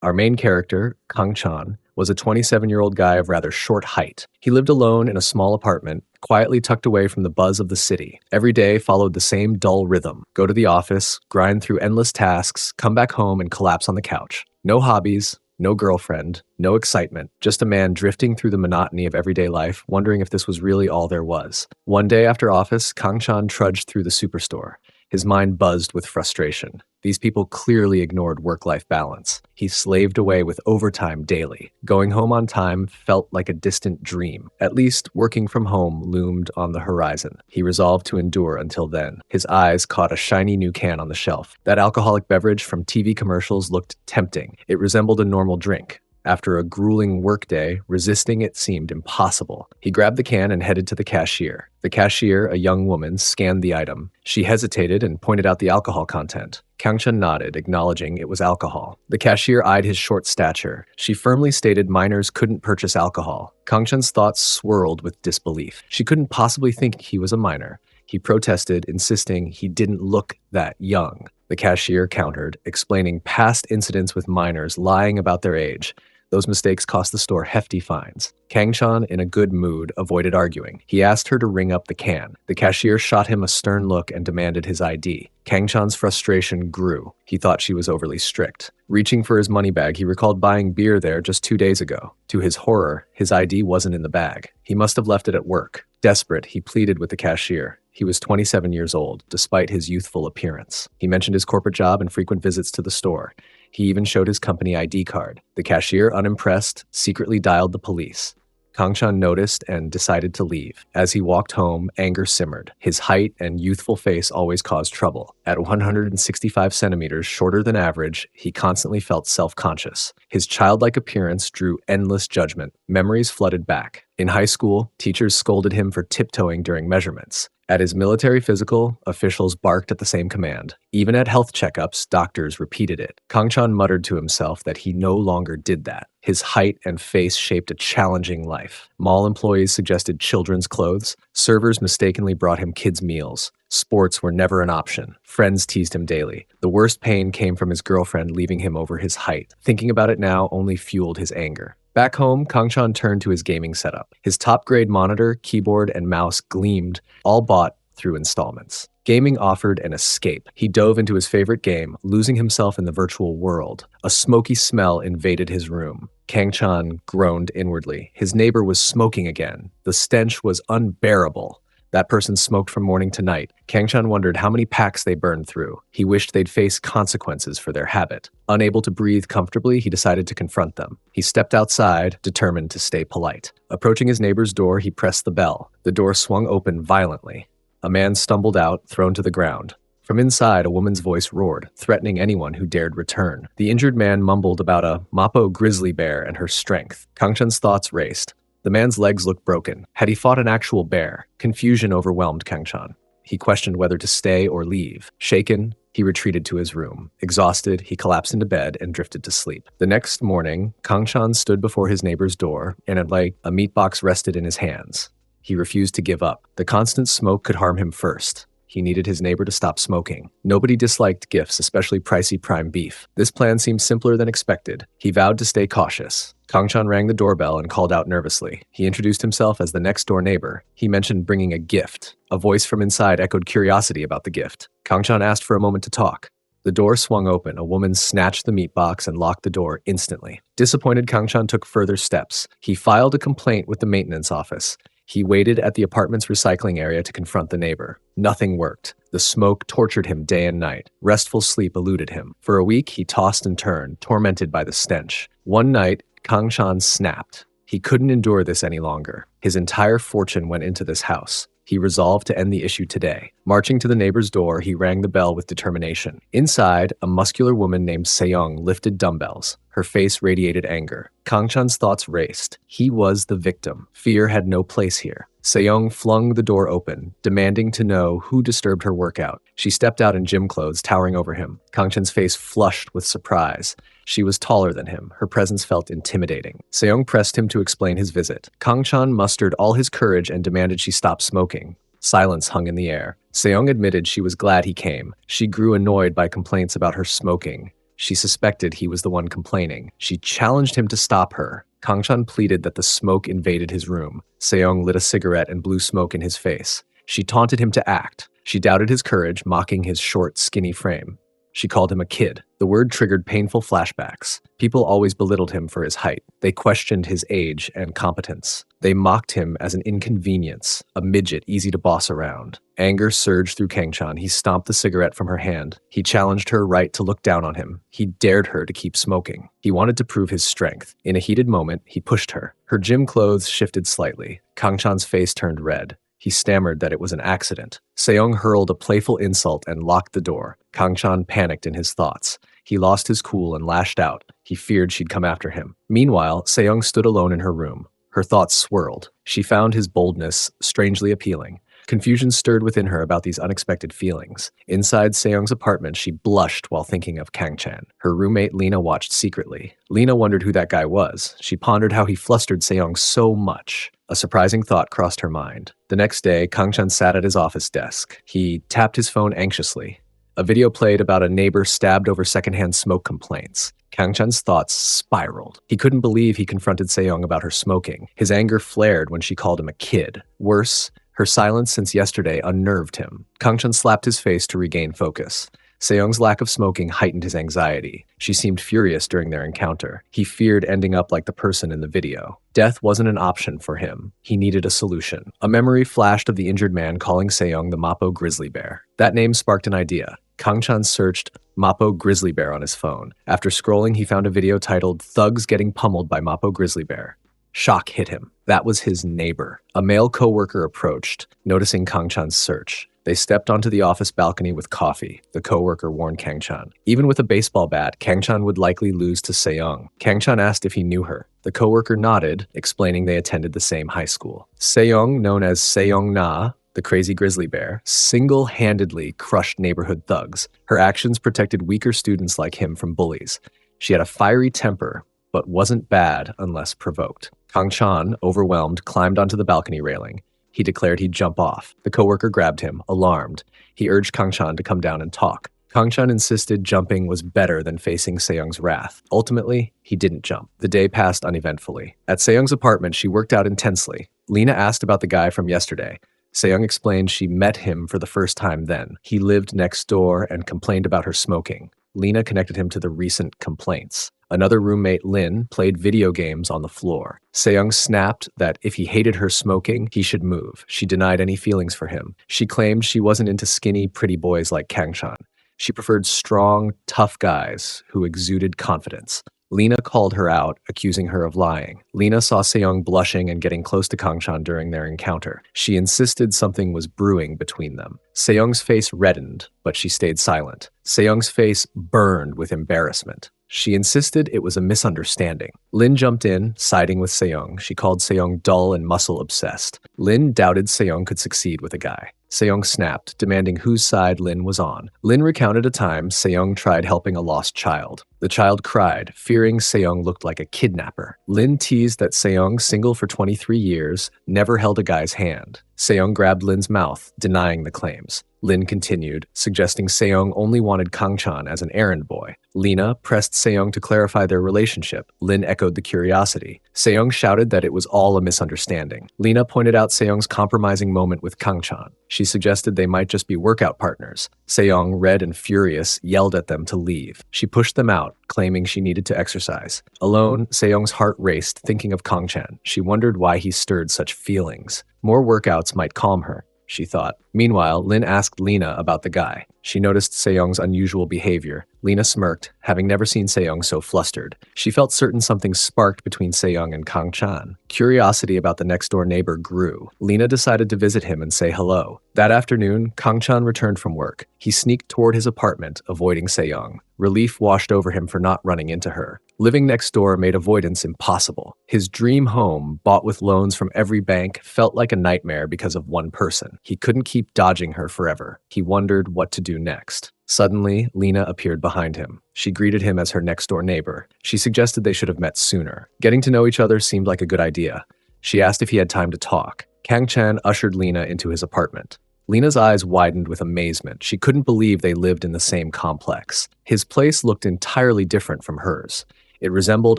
Our main character, Kang Chan, was a 27-year-old guy of rather short height. He lived alone in a small apartment, quietly tucked away from the buzz of the city. Every day followed the same dull rhythm: go to the office, grind through endless tasks, come back home and collapse on the couch. No hobbies, no girlfriend, no excitement, just a man drifting through the monotony of everyday life, wondering if this was really all there was. One day after office, Kang Chan trudged through the superstore. His mind buzzed with frustration. These people clearly ignored work-life balance. He slaved away with overtime daily. Going home on time felt like a distant dream. At least, working from home loomed on the horizon. He resolved to endure until then. His eyes caught a shiny new can on the shelf. That alcoholic beverage from TV commercials looked tempting. It resembled a normal drink. After a grueling workday, resisting it seemed impossible. He grabbed the can and headed to the cashier. The cashier, a young woman, scanned the item. She hesitated and pointed out the alcohol content. Kang Chan nodded, acknowledging it was alcohol. The cashier eyed his short stature. She firmly stated minors couldn't purchase alcohol. Kang Chan's thoughts swirled with disbelief. She couldn't possibly think he was a minor. He protested, insisting he didn't look that young. The cashier countered, explaining past incidents with minors lying about their age. Those mistakes cost the store hefty fines. Kang Chan, in a good mood, avoided arguing. He asked her to ring up the can. The cashier shot him a stern look and demanded his ID. Kang Chan's frustration grew. He thought she was overly strict. Reaching for his money bag, he recalled buying beer there just 2 days ago. To his horror, his ID wasn't in the bag. He must have left it at work. Desperate, he pleaded with the cashier. He was 27 years old, despite his youthful appearance. He mentioned his corporate job and frequent visits to the store. He even showed his company ID card. The cashier, unimpressed, secretly dialed the police. Kang Chan noticed and decided to leave. As he walked home, anger simmered. His height and youthful face always caused trouble. At 165 centimeters shorter than average, he constantly felt self-conscious. His childlike appearance drew endless judgment. Memories flooded back. In high school, teachers scolded him for tiptoeing during measurements. At his military physical, officials barked at the same command. Even at health checkups, doctors repeated it. Kang Chan muttered to himself that he no longer did that. His height and face shaped a challenging life. Mall employees suggested children's clothes. Servers mistakenly brought him kids' meals. Sports were never an option. Friends teased him daily. The worst pain came from his girlfriend leaving him over his height. Thinking about it now only fueled his anger. Back home, Kang Chan turned to his gaming setup. His top-grade monitor, keyboard, and mouse gleamed, all bought through installments. Gaming offered an escape. He dove into his favorite game, losing himself in the virtual world. A smoky smell invaded his room. Kang Chan groaned inwardly. His neighbor was smoking again. The stench was unbearable. That person smoked from morning to night. Kang Chan wondered how many packs they burned through. He wished they'd face consequences for their habit. Unable to breathe comfortably, he decided to confront them. He stepped outside, determined to stay polite. Approaching his neighbor's door, he pressed the bell. The door swung open violently. A man stumbled out, thrown to the ground. From inside, a woman's voice roared, threatening anyone who dared return. The injured man mumbled about a Mapo grizzly bear and her strength. Kang Chan's thoughts raced. The man's legs looked broken. Had he fought an actual bear? Confusion overwhelmed Kang Chan. He questioned whether to stay or leave. Shaken, he retreated to his room. Exhausted, he collapsed into bed and drifted to sleep. The next morning, Kang Chan stood before his neighbor's door, and a meat box rested in his hands. He refused to give up. The constant smoke could harm him first. He needed his neighbor to stop smoking. Nobody disliked gifts, especially pricey prime beef. This plan seemed simpler than expected. He vowed to stay cautious. Kang Chan rang the doorbell and called out nervously. He introduced himself as the next-door neighbor. He mentioned bringing a gift. A voice from inside echoed curiosity about the gift. Kang Chan asked for a moment to talk. The door swung open. A woman snatched the meat box and locked the door instantly. Disappointed, Kang Chan took further steps. He filed a complaint with the maintenance office. He waited at the apartment's recycling area to confront the neighbor. Nothing worked. The smoke tortured him day and night. Restful sleep eluded him. For a week, he tossed and turned, tormented by the stench. One night, Kang Chan snapped. He couldn't endure this any longer. His entire fortune went into this house. He resolved to end the issue today. Marching to the neighbor's door, he rang the bell with determination. Inside, a muscular woman named Seong lifted dumbbells. Her face radiated anger. Kang Chan's thoughts raced. He was the victim. Fear had no place here. Seong flung the door open, demanding to know who disturbed her workout. She stepped out in gym clothes, towering over him. Kang Chan's face flushed with surprise. She was taller than him. Her presence felt intimidating. Seong pressed him to explain his visit. Kang Chan mustered all his courage and demanded she stop smoking. Silence hung in the air. Seong admitted she was glad he came. She grew annoyed by complaints about her smoking. She suspected he was the one complaining. She challenged him to stop her. Kang-chan pleaded that the smoke invaded his room. Seong lit a cigarette and blew smoke in his face. She taunted him to act. She doubted his courage, mocking his short, skinny frame. She called him a kid. The word triggered painful flashbacks. People always belittled him for his height. They questioned his age and competence. They mocked him as an inconvenience, a midget easy to boss around. Anger surged through Kang-chan. He stomped the cigarette from her hand. He challenged her right to look down on him. He dared her to keep smoking. He wanted to prove his strength. In a heated moment, he pushed her. Her gym clothes shifted slightly. Kang-chan's face turned red. He stammered that it was an accident. Seong hurled a playful insult and locked the door. Kang-chan panicked in his thoughts. He lost his cool and lashed out. He feared she'd come after him. Meanwhile, Seong stood alone in her room. Her thoughts swirled. She found his boldness strangely appealing. Confusion stirred within her about these unexpected feelings. Inside Seong's apartment, she blushed while thinking of Kang-chan. Her roommate Lena watched secretly. Lena wondered who that guy was. She pondered how he flustered Seong so much. A surprising thought crossed her mind. The next day, Kang-chan sat at his office desk. He tapped his phone anxiously. A video played about a neighbor stabbed over secondhand smoke complaints. Kang-chan's thoughts spiraled. He couldn't believe he confronted Seong about her smoking. His anger flared when she called him a kid. Worse, her silence since yesterday unnerved him. Kang-chan slapped his face to regain focus. Seong's lack of smoking heightened his anxiety. She seemed furious during their encounter. He feared ending up like the person in the video. Death wasn't an option for him. He needed a solution. A memory flashed of the injured man calling Seong the Mappo grizzly bear. That name sparked an idea. Kang-chan searched Mappo grizzly bear on his phone. After scrolling, he found a video titled "Thugs Getting Pummeled by Mappo Grizzly Bear." Shock hit him. That was his neighbor. A male coworker approached, noticing Kang-chan's search. They stepped onto the office balcony with coffee. The coworker warned Kang-chan. Even with a baseball bat, Kang-chan would likely lose to Seong. Kang-chan asked if he knew her. The coworker nodded, explaining they attended the same high school. Seong, known as Seong-na, the crazy grizzly bear, single-handedly crushed neighborhood thugs. Her actions protected weaker students like him from bullies. She had a fiery temper, but wasn't bad unless provoked. Kang-chan, overwhelmed, climbed onto the balcony railing. He declared he'd jump off. The coworker grabbed him, alarmed. He urged Kang-chan to come down and talk. Kang-chan insisted jumping was better than facing Seong's wrath. Ultimately, he didn't jump. The day passed uneventfully. At Seong's apartment, she worked out intensely. Lena asked about the guy from yesterday. Seong explained she met him for the first time then. He lived next door and complained about her smoking. Lena connected him to the recent complaints. Another roommate, Lin, played video games on the floor. Seong snapped that if he hated her smoking, he should move. She denied any feelings for him. She claimed she wasn't into skinny, pretty boys like Kang-chan. She preferred strong, tough guys who exuded confidence. Lena called her out, accusing her of lying. Lena saw Seong blushing and getting close to Kang-chan during their encounter. She insisted something was brewing between them. Seong's face reddened, but she stayed silent. Seong's face burned with embarrassment. She insisted it was a misunderstanding. Lin jumped in, siding with Seong. She called Seong dull and muscle-obsessed. Lin doubted Seong could succeed with a guy. Seong snapped, demanding whose side Lin was on. Lin recounted a time Seong tried helping a lost child. The child cried, fearing Seong looked like a kidnapper. Lin teased that Seong, single for 23 years, never held a guy's hand. Seong grabbed Lin's mouth, denying the claims. Lin continued, suggesting Seong only wanted Kang-chan as an errand boy. Lena pressed Seong to clarify their relationship. Lin echoed the curiosity. Seong shouted that it was all a misunderstanding. Lena pointed out Seong's compromising moment with Kang-chan. She suggested they might just be workout partners. Seong, red and furious, yelled at them to leave. She pushed them out, claiming she needed to exercise. Alone, Seong's heart raced, thinking of Kang-chan. She wondered why he stirred such feelings. More workouts might calm her, she thought. Meanwhile, Lin asked Lena about the guy. She noticed Seong's unusual behavior. Lena smirked, having never seen Seong so flustered. She felt certain something sparked between Seong and Kang-chan. Curiosity about the next-door neighbor grew. Lena decided to visit him and say hello. That afternoon, Kang-chan returned from work. He sneaked toward his apartment, avoiding Seong. Relief washed over him for not running into her. Living next door made avoidance impossible. His dream home, bought with loans from every bank, felt like a nightmare because of one person. He couldn't keep dodging her forever. He wondered what to do next. Suddenly, Lena appeared behind him. She greeted him as her next-door neighbor. She suggested they should have met sooner. Getting to know each other seemed like a good idea. She asked if he had time to talk. Kang-chan ushered Lena into his apartment. Lena's eyes widened with amazement. She couldn't believe they lived in the same complex. His place looked entirely different from hers. It resembled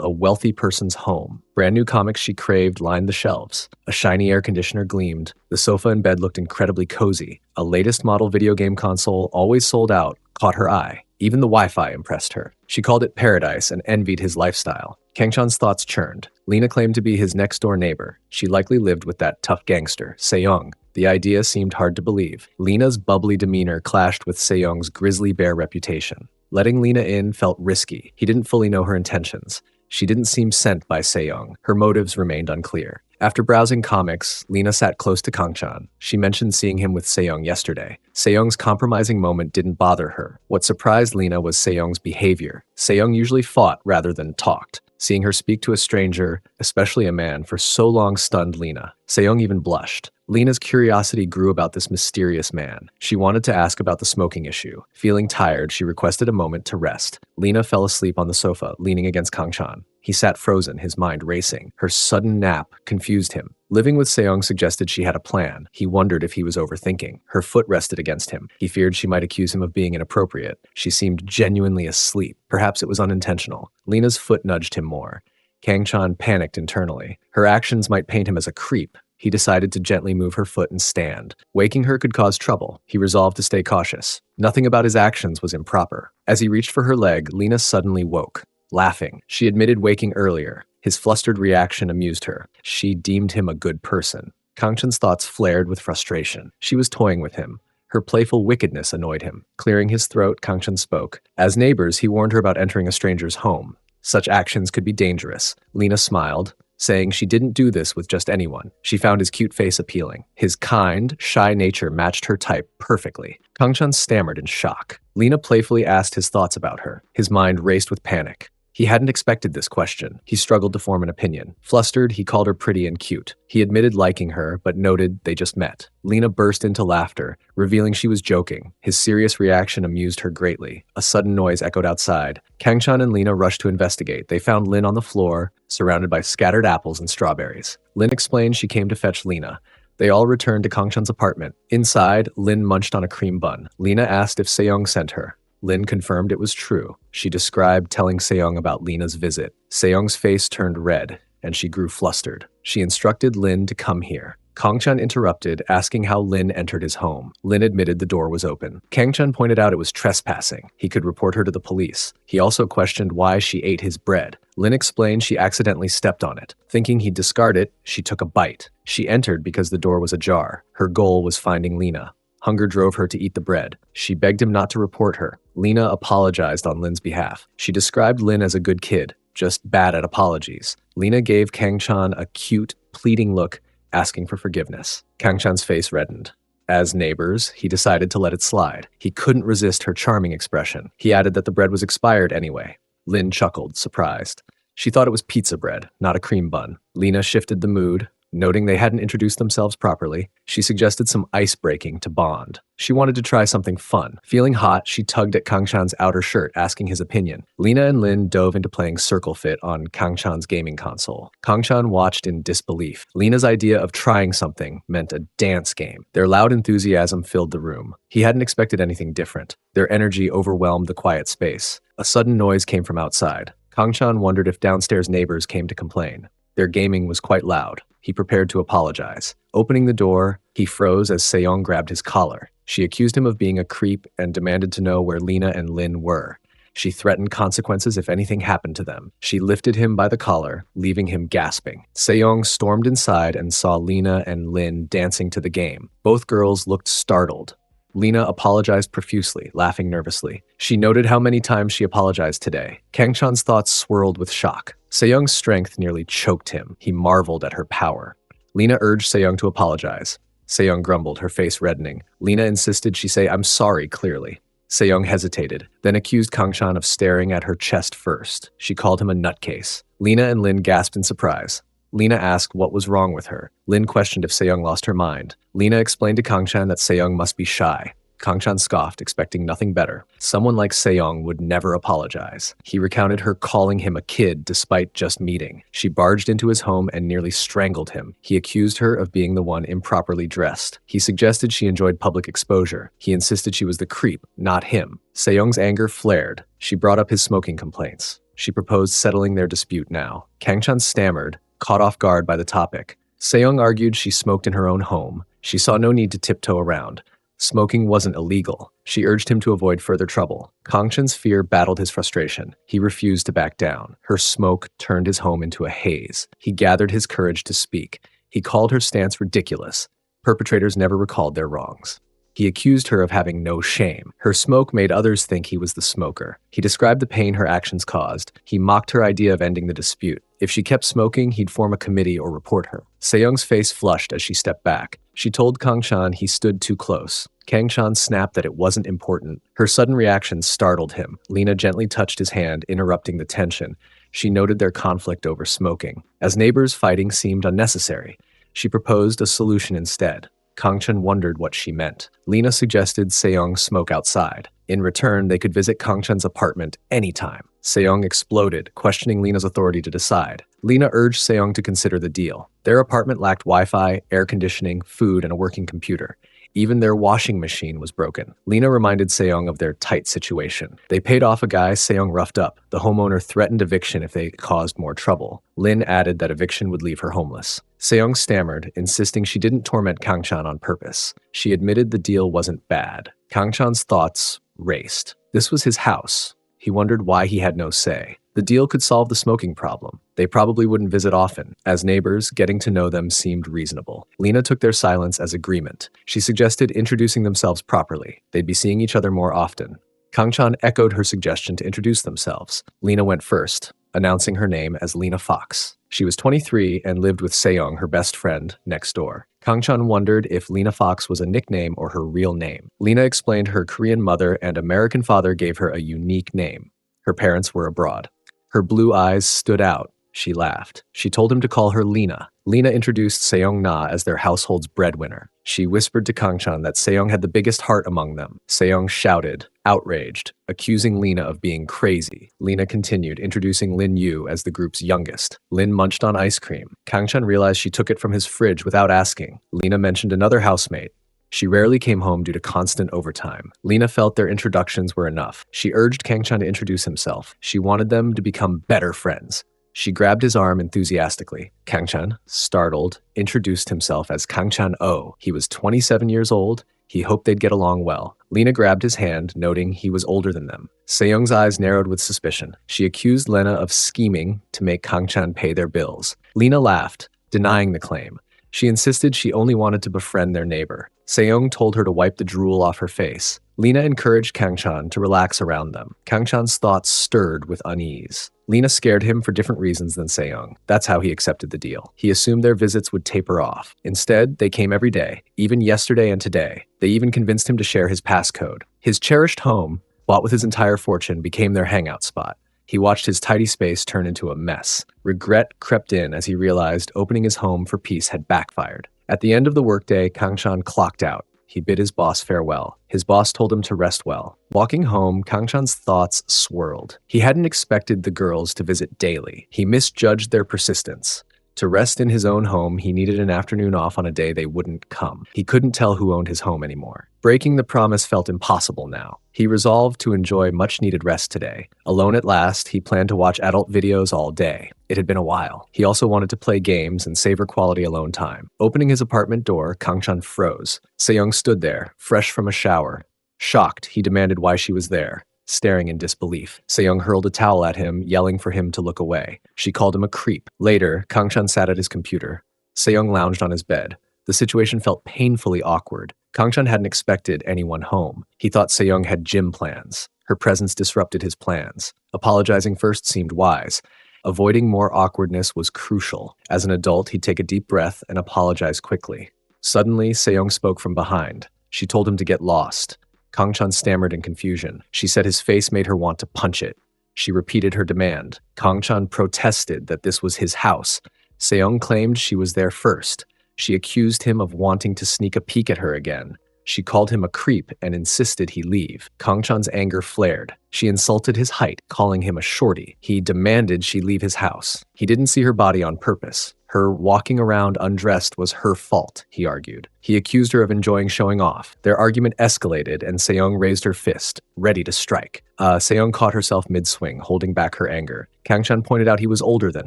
a wealthy person's home. Brand new comics she craved lined the shelves. A shiny air conditioner gleamed. The sofa and bed looked incredibly cozy. A latest model video game console, always sold out, caught her eye. Even the Wi-Fi impressed her. She called it paradise and envied his lifestyle. Kang-chan's thoughts churned. Lena claimed to be his next-door neighbor. She likely lived with that tough gangster, Seong. The idea seemed hard to believe. Lena's bubbly demeanor clashed with Seong's grizzly bear reputation. Letting Lena in felt risky. He didn't fully know her intentions. She didn't seem sent by Seong. Her motives remained unclear. After browsing comics, Lena sat close to Kang-chan. She mentioned seeing him with Seong yesterday. Seong's compromising moment didn't bother her. What surprised Lena was Seong's behavior. Seong usually fought rather than talked. Seeing her speak to a stranger, especially a man, for so long stunned Lena. Seong even blushed. Lena's curiosity grew about this mysterious man. She wanted to ask about the smoking issue. Feeling tired, she requested a moment to rest. Lena fell asleep on the sofa, leaning against Kang-chan. He sat frozen, his mind racing. Her sudden nap confused him. Living with Seong suggested she had a plan. He wondered if he was overthinking. Her foot rested against him. He feared she might accuse him of being inappropriate. She seemed genuinely asleep. Perhaps it was unintentional. Lena's foot nudged him more. Kang-chan panicked internally. Her actions might paint him as a creep. He decided to gently move her foot and stand. Waking her could cause trouble. He resolved to stay cautious. Nothing about his actions was improper. As he reached for her leg, Lena suddenly woke, laughing. She admitted waking earlier. His flustered reaction amused her. She deemed him a good person. Kang-chan's thoughts flared with frustration. She was toying with him. Her playful wickedness annoyed him. Clearing his throat, Kang-chan spoke. As neighbors, he warned her about entering a stranger's home. Such actions could be dangerous. Lena smiled, saying she didn't do this with just anyone. She found his cute face appealing. His kind, shy nature matched her type perfectly. Kang-chan stammered in shock. Lena playfully asked his thoughts about her. His mind raced with panic. He hadn't expected this question. He struggled to form an opinion. Flustered, he called her pretty and cute. He admitted liking her, but noted they just met. Lena burst into laughter, revealing she was joking. His serious reaction amused her greatly. A sudden noise echoed outside. Kang-chan and Lena rushed to investigate. They found Lin on the floor, surrounded by scattered apples and strawberries. Lin explained she came to fetch Lena. They all returned to Kang-chan's apartment. Inside, Lin munched on a cream bun. Lena asked if Seong sent her. Lin confirmed it was true. She described telling Seong about Lena's visit. Seong's face turned red, and she grew flustered. She instructed Lin to come here. Kang-chan interrupted, asking how Lin entered his home. Lin admitted the door was open. Kang-chan pointed out it was trespassing. He could report her to the police. He also questioned why she ate his bread. Lin explained she accidentally stepped on it. Thinking he'd discard it, she took a bite. She entered because the door was ajar. Her goal was finding Lena. Hunger drove her to eat the bread. She begged him not to report her. Lena apologized on Lin's behalf. She described Lin as a good kid, just bad at apologies. Lena gave Kang-chan a cute, pleading look, asking for forgiveness. Kang-chan's face reddened. As neighbors, he decided to let it slide. He couldn't resist her charming expression. He added that the bread was expired anyway. Lin chuckled, surprised. She thought it was pizza bread, not a cream bun. Lena shifted the mood. Noting they hadn't introduced themselves properly, she suggested some ice breaking to bond. She wanted to try something fun. Feeling hot, she tugged at Kang-chan's outer shirt, asking his opinion. Lena and Lin dove into playing Circle Fit on Kang-chan's gaming console. Kang-chan watched in disbelief. Lena's idea of trying something meant a dance game. Their loud enthusiasm filled the room. He hadn't expected anything different. Their energy overwhelmed the quiet space. A sudden noise came from outside. Kang-chan wondered if downstairs neighbors came to complain. Their gaming was quite loud. He prepared to apologize. Opening the door, he froze as Seong grabbed his collar. She accused him of being a creep and demanded to know where Lena and Lin were. She threatened consequences if anything happened to them. She lifted him by the collar, leaving him gasping. Seong stormed inside and saw Lena and Lin dancing to the game. Both girls looked startled. Lena apologized profusely, laughing nervously. She noted how many times she apologized today. Kang-chan's thoughts swirled with shock. Seong's strength nearly choked him. He marveled at her power. Lena urged Seong to apologize. Seong grumbled, her face reddening. Lena insisted she say, "I'm sorry," clearly. Seong hesitated, then accused Kang-chan of staring at her chest first. She called him a nutcase. Lena and Lin gasped in surprise. Lena asked what was wrong with her. Lin questioned if Seong lost her mind. Lena explained to Kang-chan that Seong must be shy. Kangchan scoffed, expecting nothing better. Someone like Seong would never apologize. He recounted her calling him a kid despite just meeting. She barged into his home and nearly strangled him. He accused her of being the one improperly dressed. He suggested she enjoyed public exposure. He insisted she was the creep, not him. Seong's anger flared. She brought up his smoking complaints. She proposed settling their dispute now. Kangchan stammered, caught off guard by the topic. Seong argued she smoked in her own home. She saw no need to tiptoe around. Smoking wasn't illegal. She urged him to avoid further trouble. Kangchan's fear battled his frustration. He refused to back down. Her smoke turned his home into a haze. He gathered his courage to speak. He called her stance ridiculous. Perpetrators never recalled their wrongs. He accused her of having no shame. Her smoke made others think he was the smoker. He described the pain her actions caused. He mocked her idea of ending the dispute. If she kept smoking, he'd form a committee or report her. Seong's face flushed as she stepped back. She told Kangchan he stood too close. Kangchan snapped that it wasn't important. Her sudden reaction startled him. Lena gently touched his hand, interrupting the tension. She noted their conflict over smoking. As neighbors, fighting seemed unnecessary. She proposed a solution instead. Kangchan wondered what she meant. Lena suggested Seong smoke outside. In return, they could visit Kangchan's apartment anytime. Seong exploded, questioning Lena's authority to decide. Lena urged Seong to consider the deal. Their apartment lacked Wi-Fi, air conditioning, food, and a working computer. Even their washing machine was broken. Lena reminded Seong of their tight situation. They paid off a guy Seong roughed up. The homeowner threatened eviction if they caused more trouble. Lin added that eviction would leave her homeless. Seong stammered, insisting she didn't torment Kangchan on purpose. She admitted the deal wasn't bad. Kangchan's thoughts raced. This was his house. He wondered why he had no say. The deal could solve the smoking problem. They probably wouldn't visit often. As neighbors, getting to know them seemed reasonable. Lena took their silence as agreement. She suggested introducing themselves properly. They'd be seeing each other more often. Kangchan echoed her suggestion to introduce themselves. Lena went first, announcing her name as Lena Fox. She was 23 and lived with Seong, her best friend, next door. Kangchan wondered if Lena Fox was a nickname or her real name. Lena explained her Korean mother and American father gave her a unique name. Her parents were abroad. Her blue eyes stood out. She laughed. She told him to call her Lena. Lena introduced Seong Na as their household's breadwinner. She whispered to Kangchan that Seong had the biggest heart among them. Seong shouted, outraged, accusing Lena of being crazy. Lena continued, introducing Lin Yu as the group's youngest. Lin munched on ice cream. Kangchan realized she took it from his fridge without asking. Lena mentioned another housemate. She rarely came home due to constant overtime. Lena felt their introductions were enough. She urged Kangchan to introduce himself. She wanted them to become better friends. She grabbed his arm enthusiastically. Kangchan, startled, introduced himself as Kangchan Oh. He was 27 years old. He hoped they'd get along well. Lena grabbed his hand, noting he was older than them. Seong's eyes narrowed with suspicion. She accused Lena of scheming to make Kangchan pay their bills. Lena laughed, denying the claim. She insisted she only wanted to befriend their neighbor. Seong told her to wipe the drool off her face. Lena encouraged Kangchan to relax around them. Kangchan's thoughts stirred with unease. Lena scared him for different reasons than Seong. That's how he accepted the deal. He assumed their visits would taper off. Instead, they came every day, even yesterday and today. They even convinced him to share his passcode. His cherished home, bought with his entire fortune, became their hangout spot. He watched his tidy space turn into a mess. Regret crept in as he realized opening his home for peace had backfired. At the end of the workday, Kangchan clocked out. He bid his boss farewell. His boss told him to rest well. Walking home, Kangchan's thoughts swirled. He hadn't expected the girls to visit daily. He misjudged their persistence. To rest in his own home, he needed an afternoon off on a day they wouldn't come. He couldn't tell who owned his home anymore. Breaking the promise felt impossible now. He resolved to enjoy much-needed rest today. Alone at last, he planned to watch adult videos all day. It had been a while. He also wanted to play games and savor quality alone time. Opening his apartment door, Kangchan froze. Seong stood there, fresh from a shower. Shocked, he demanded why she was there. Staring in disbelief. Seong hurled a towel at him, yelling for him to look away. She called him a creep. Later, Kangchan sat at his computer. Seong lounged on his bed. The situation felt painfully awkward. Kangchan hadn't expected anyone home. He thought Seong had gym plans. Her presence disrupted his plans. Apologizing first seemed wise. Avoiding more awkwardness was crucial. As an adult, he'd take a deep breath and apologize quickly. Suddenly, Seong spoke from behind. She told him to get lost. Kangchan stammered in confusion. She said his face made her want to punch it. She repeated her demand. Kangchan protested that this was his house. Seong claimed she was there first. She accused him of wanting to sneak a peek at her again. She called him a creep and insisted he leave. Kangchan's anger flared. She insulted his height, calling him a shorty. He demanded she leave his house. He didn't see her body on purpose. Her walking around undressed was her fault, he argued. He accused her of enjoying showing off. Their argument escalated, and Seong raised her fist, ready to strike. Seong caught herself mid-swing, holding back her anger. Kangchan pointed out he was older than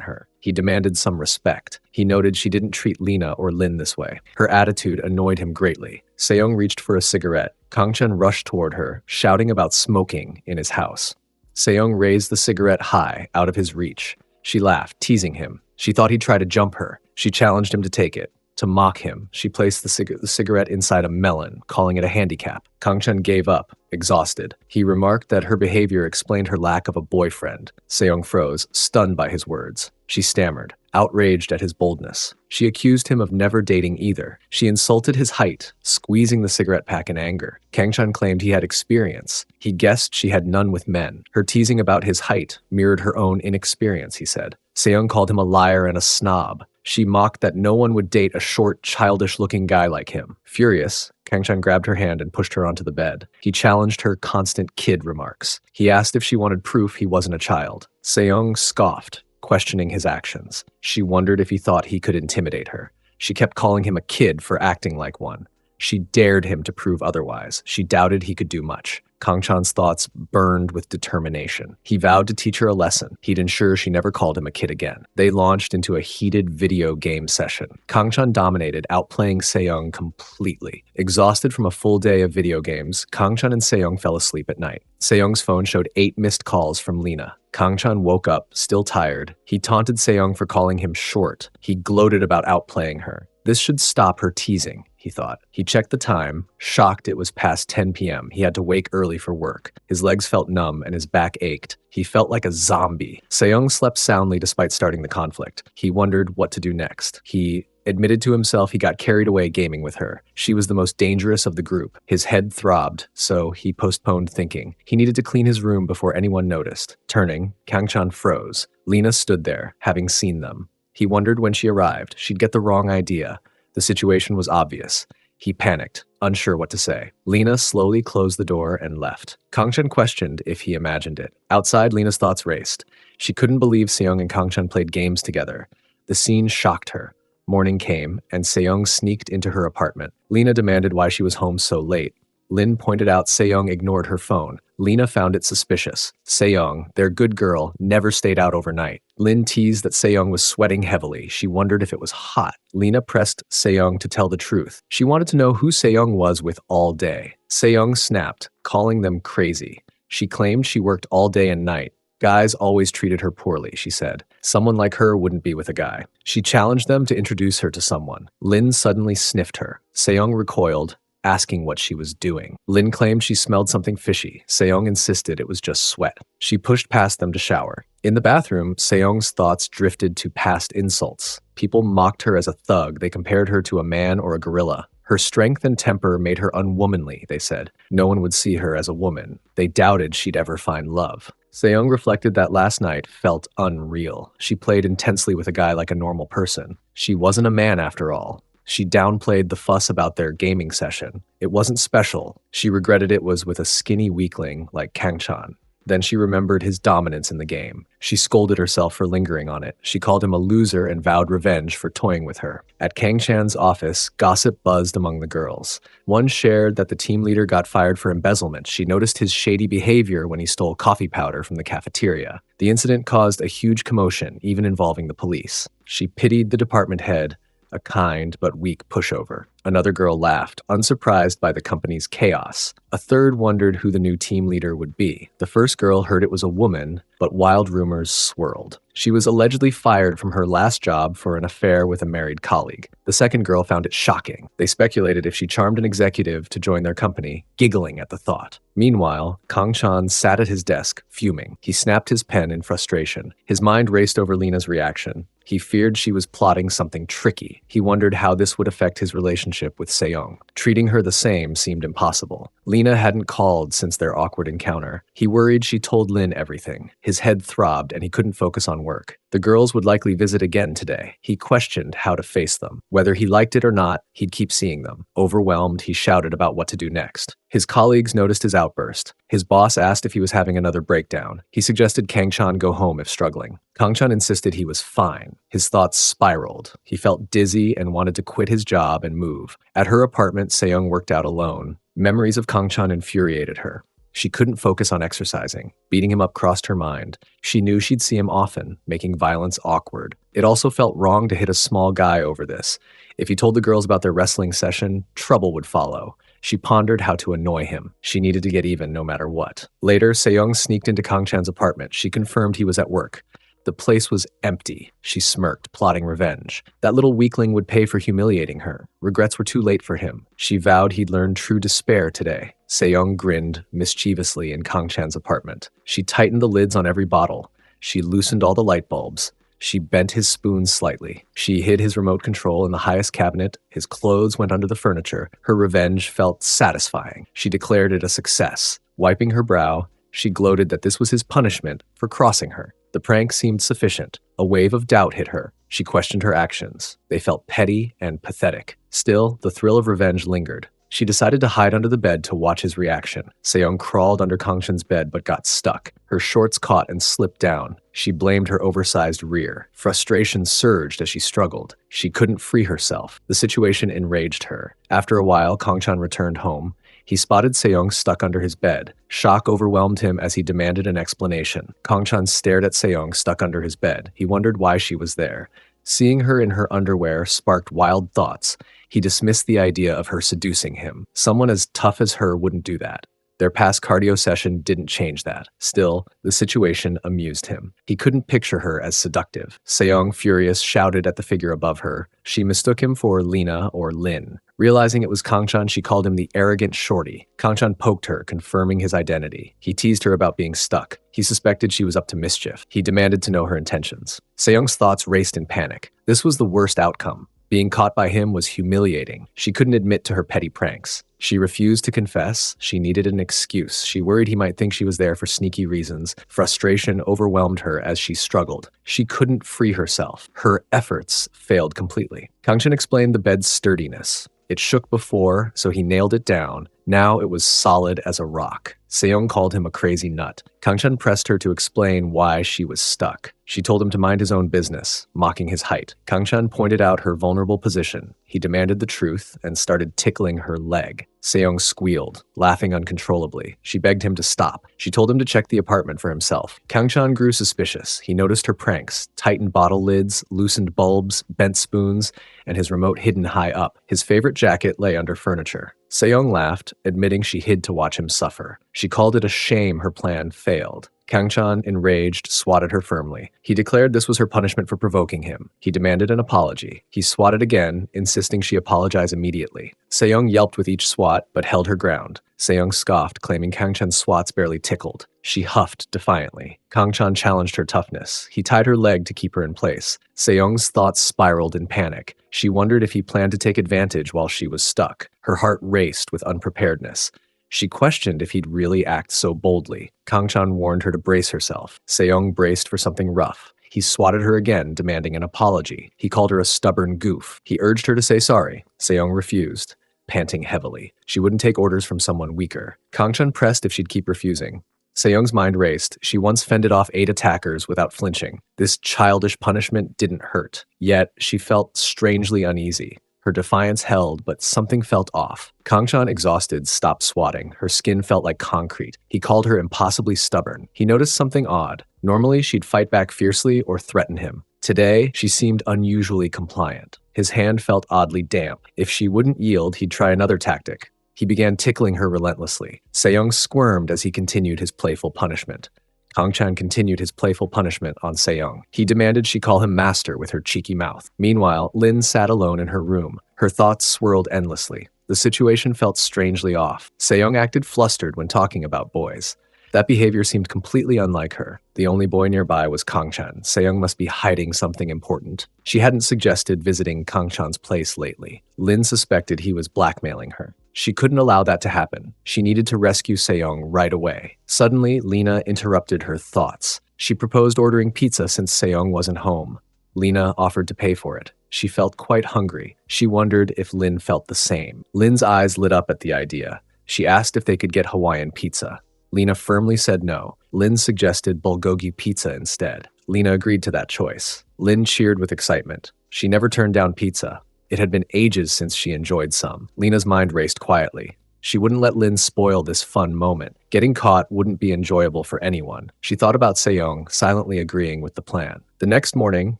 her. He demanded some respect. He noted she didn't treat Lena or Lin this way. Her attitude annoyed him greatly. Seong reached for a cigarette. Kangchan rushed toward her, shouting about smoking in his house. Seong raised the cigarette high, out of his reach. She laughed, teasing him. She thought he'd try to jump her. She challenged him to take it. To mock him, she placed the cigarette inside a melon, calling it a handicap. Kangchan gave up, exhausted. He remarked that her behavior explained her lack of a boyfriend. Seong froze, stunned by his words. She stammered, outraged at his boldness. She accused him of never dating either. She insulted his height, squeezing the cigarette pack in anger. Kangchan claimed he had experience. He guessed she had none with men. Her teasing about his height mirrored her own inexperience, he said. Seong called him a liar and a snob. She mocked that no one would date a short, childish-looking guy like him. Furious, Kangchan grabbed her hand and pushed her onto the bed. He challenged her constant kid remarks. He asked if she wanted proof he wasn't a child. Seong scoffed, questioning his actions. She wondered if he thought he could intimidate her. She kept calling him a kid for acting like one. She dared him to prove otherwise. She doubted he could do much. Kangchan's thoughts burned with determination. He vowed to teach her a lesson. He'd ensure she never called him a kid again. They launched into a heated video game session. Kangchan dominated, outplaying Seong completely. Exhausted from a full day of video games, Kangchan and Seong fell asleep at night. Seong's phone showed 8 missed calls from Lena. Kangchan woke up, still tired. He taunted Seong for calling him short. He gloated about outplaying her. This should stop her teasing, he thought. He checked the time, shocked it was past 10 p.m. He had to wake early for work. His legs felt numb and his back ached. He felt like a zombie. Seong slept soundly despite starting the conflict. He wondered what to do next. He admitted to himself he got carried away gaming with her. She was the most dangerous of the group. His head throbbed, so he postponed thinking. He needed to clean his room before anyone noticed. Turning, Kangchan froze. Lena stood there, having seen them. He wondered when she arrived, she'd get the wrong idea. The situation was obvious. He panicked, unsure what to say. Lena slowly closed the door and left. Kangchan questioned if he imagined it. Outside, Lena's thoughts raced. She couldn't believe Seong and Kangchan played games together. The scene shocked her. Morning came, and Seong sneaked into her apartment. Lena demanded why she was home so late. Lin pointed out Seong ignored her phone. Lena found it suspicious. Seong, their good girl, never stayed out overnight. Lin teased that Seong was sweating heavily. She wondered if it was hot. Lena pressed Seong to tell the truth. She wanted to know who Seong was with all day. Seong snapped, calling them crazy. She claimed she worked all day and night. Guys always treated her poorly, she said. Someone like her wouldn't be with a guy. She challenged them to introduce her to someone. Lin suddenly sniffed her. Seong recoiled, asking what she was doing. Lin claimed she smelled something fishy. Seong insisted it was just sweat. She pushed past them to shower. In the bathroom, Seong's thoughts drifted to past insults. People mocked her as a thug. They compared her to a man or a gorilla. Her strength and temper made her unwomanly, they said. No one would see her as a woman. They doubted she'd ever find love. Seong reflected that last night felt unreal. She played intensely with a guy like a normal person. She wasn't a man after all. She downplayed the fuss about their gaming session. It wasn't special. She regretted it was with a skinny weakling like Kangchan. Then she remembered his dominance in the game. She scolded herself for lingering on it. She called him a loser and vowed revenge for toying with her. At Kangchan's office, gossip buzzed among the girls. One shared that the team leader got fired for embezzlement. She noticed his shady behavior when he stole coffee powder from the cafeteria. The incident caused a huge commotion, even involving the police. She pitied the department head, a kind but weak pushover. Another girl laughed, unsurprised by the company's chaos. A third wondered who the new team leader would be. The first girl heard it was a woman, but wild rumors swirled. She was allegedly fired from her last job for an affair with a married colleague. The second girl found it shocking. They speculated if she charmed an executive to join their company, giggling at the thought. Meanwhile, Kangchan sat at his desk, fuming. He snapped his pen in frustration. His mind raced over Lena's reaction. He feared she was plotting something tricky. He wondered how this would affect his relationship with Seong. Treating her the same seemed impossible. Lena hadn't called since their awkward encounter. He worried she told Lin everything. His His head throbbed and he couldn't focus on work. The girls would likely visit again today. He questioned how to face them. Whether he liked it or not, he'd keep seeing them. Overwhelmed, he shouted about what to do next. His colleagues noticed his outburst. His boss asked if he was having another breakdown. He suggested Kang-chan go home if struggling. Kang-chan insisted he was fine. His thoughts spiraled. He felt dizzy and wanted to quit his job and move. At her apartment, Seong worked out alone. Memories of Kang-chan infuriated her. She couldn't focus on exercising. Beating him up crossed her mind. She knew she'd see him often, making violence awkward. It also felt wrong to hit a small guy over this. If he told the girls about their wrestling session, trouble would follow. She pondered how to annoy him. She needed to get even no matter what. Later, Seong sneaked into Kang-chan's apartment. She confirmed he was at work. The place was empty. She smirked, plotting revenge. That little weakling would pay for humiliating her. Regrets were too late for him. She vowed he'd learn true despair today. Seong grinned mischievously in Kang-chan's apartment. She tightened the lids on every bottle. She loosened all the light bulbs. She bent his spoon slightly. She hid his remote control in the highest cabinet. His clothes went under the furniture. Her revenge felt satisfying. She declared it a success. Wiping her brow, she gloated that this was his punishment for crossing her. The prank seemed sufficient. A wave of doubt hit her. She questioned her actions. They felt petty and pathetic. Still, the thrill of revenge lingered. She decided to hide under the bed to watch his reaction. Seong crawled under Kang-chan's bed but got stuck. Her shorts caught and slipped down. She blamed her oversized rear. Frustration surged as she struggled. She couldn't free herself. The situation enraged her. After a while, Kang-chan returned home. He spotted Seong stuck under his bed. Shock overwhelmed him as he demanded an explanation. Kang-chan stared at Seong stuck under his bed. He wondered why she was there. Seeing her in her underwear sparked wild thoughts. He dismissed the idea of her seducing him. Someone as tough as her wouldn't do that. Their past cardio session didn't change that. Still, the situation amused him. He couldn't picture her as seductive. Seong, furious, shouted at the figure above her. She mistook him for Lena or Lin. Realizing it was Kang-chan, she called him the arrogant shorty. Kang-chan poked her, confirming his identity. He teased her about being stuck. He suspected she was up to mischief. He demanded to know her intentions. Seong's thoughts raced in panic. This was the worst outcome. Being caught by him was humiliating. She couldn't admit to her petty pranks. She refused to confess. She needed an excuse. She worried he might think she was there for sneaky reasons. Frustration overwhelmed her as she struggled. She couldn't free herself. Her efforts failed completely. Kang-chan explained the bed's sturdiness. It shook before, so he nailed it down. Now it was solid as a rock. Seong called him a crazy nut. Kang-chan pressed her to explain why she was stuck. She told him to mind his own business, mocking his height. Kang-chan pointed out her vulnerable position. He demanded the truth and started tickling her leg. Seong squealed, laughing uncontrollably. She begged him to stop. She told him to check the apartment for himself. Kang-chan grew suspicious. He noticed her pranks, tightened bottle lids, loosened bulbs, bent spoons, and his remote hidden high up. His favorite jacket lay under furniture. Seong laughed, admitting she hid to watch him suffer. She called it a shame her plan failed. Kang-chan, enraged, swatted her firmly. He declared this was her punishment for provoking him. He demanded an apology. He swatted again, insisting she apologize immediately. Seong yelped with each swat, but held her ground. Seong scoffed, claiming Kang-chan's swats barely tickled. She huffed defiantly. Kang-chan challenged her toughness. He tied her leg to keep her in place. Seong's thoughts spiraled in panic. She wondered if he planned to take advantage while she was stuck. Her heart raced with unpreparedness. She questioned if he'd really act so boldly. Kang-chan warned her to brace herself. Seong braced for something rough. He swatted her again, demanding an apology. He called her a stubborn goof. He urged her to say sorry. Seong refused, panting heavily. She wouldn't take orders from someone weaker. Kang-chan pressed if she'd keep refusing. Seong's mind raced. She once fended off 8 attackers without flinching. This childish punishment didn't hurt. Yet, she felt strangely uneasy. Her defiance held, but something felt off. Kang-chan, exhausted, stopped swatting. Her skin felt like concrete. He called her impossibly stubborn. He noticed something odd. Normally, she'd fight back fiercely or threaten him. Today, she seemed unusually compliant. His hand felt oddly damp. If she wouldn't yield, he'd try another tactic. He began tickling her relentlessly. Seong squirmed as he continued his playful punishment. Kang-chan continued his playful punishment on Seong. He demanded she call him master with her cheeky mouth. Meanwhile, Lin sat alone in her room. Her thoughts swirled endlessly. The situation felt strangely off. Seong acted flustered when talking about boys. That behavior seemed completely unlike her. The only boy nearby was Kang-chan. Seong must be hiding something important. She hadn't suggested visiting Kang-chan's place lately. Lin suspected he was blackmailing her. She couldn't allow that to happen. She needed to rescue Seong right away. Suddenly, Lena interrupted her thoughts. She proposed ordering pizza since Seong wasn't home. Lena offered to pay for it. She felt quite hungry. She wondered if Lin felt the same. Lin's eyes lit up at the idea. She asked if they could get Hawaiian pizza. Lena firmly said no. Lin suggested bulgogi pizza instead. Lena agreed to that choice. Lin cheered with excitement. She never turned down pizza. It had been ages since she enjoyed some. Lena's mind raced quietly. She wouldn't let Lin spoil this fun moment. Getting caught wouldn't be enjoyable for anyone. She thought about Seong, silently agreeing with the plan. The next morning,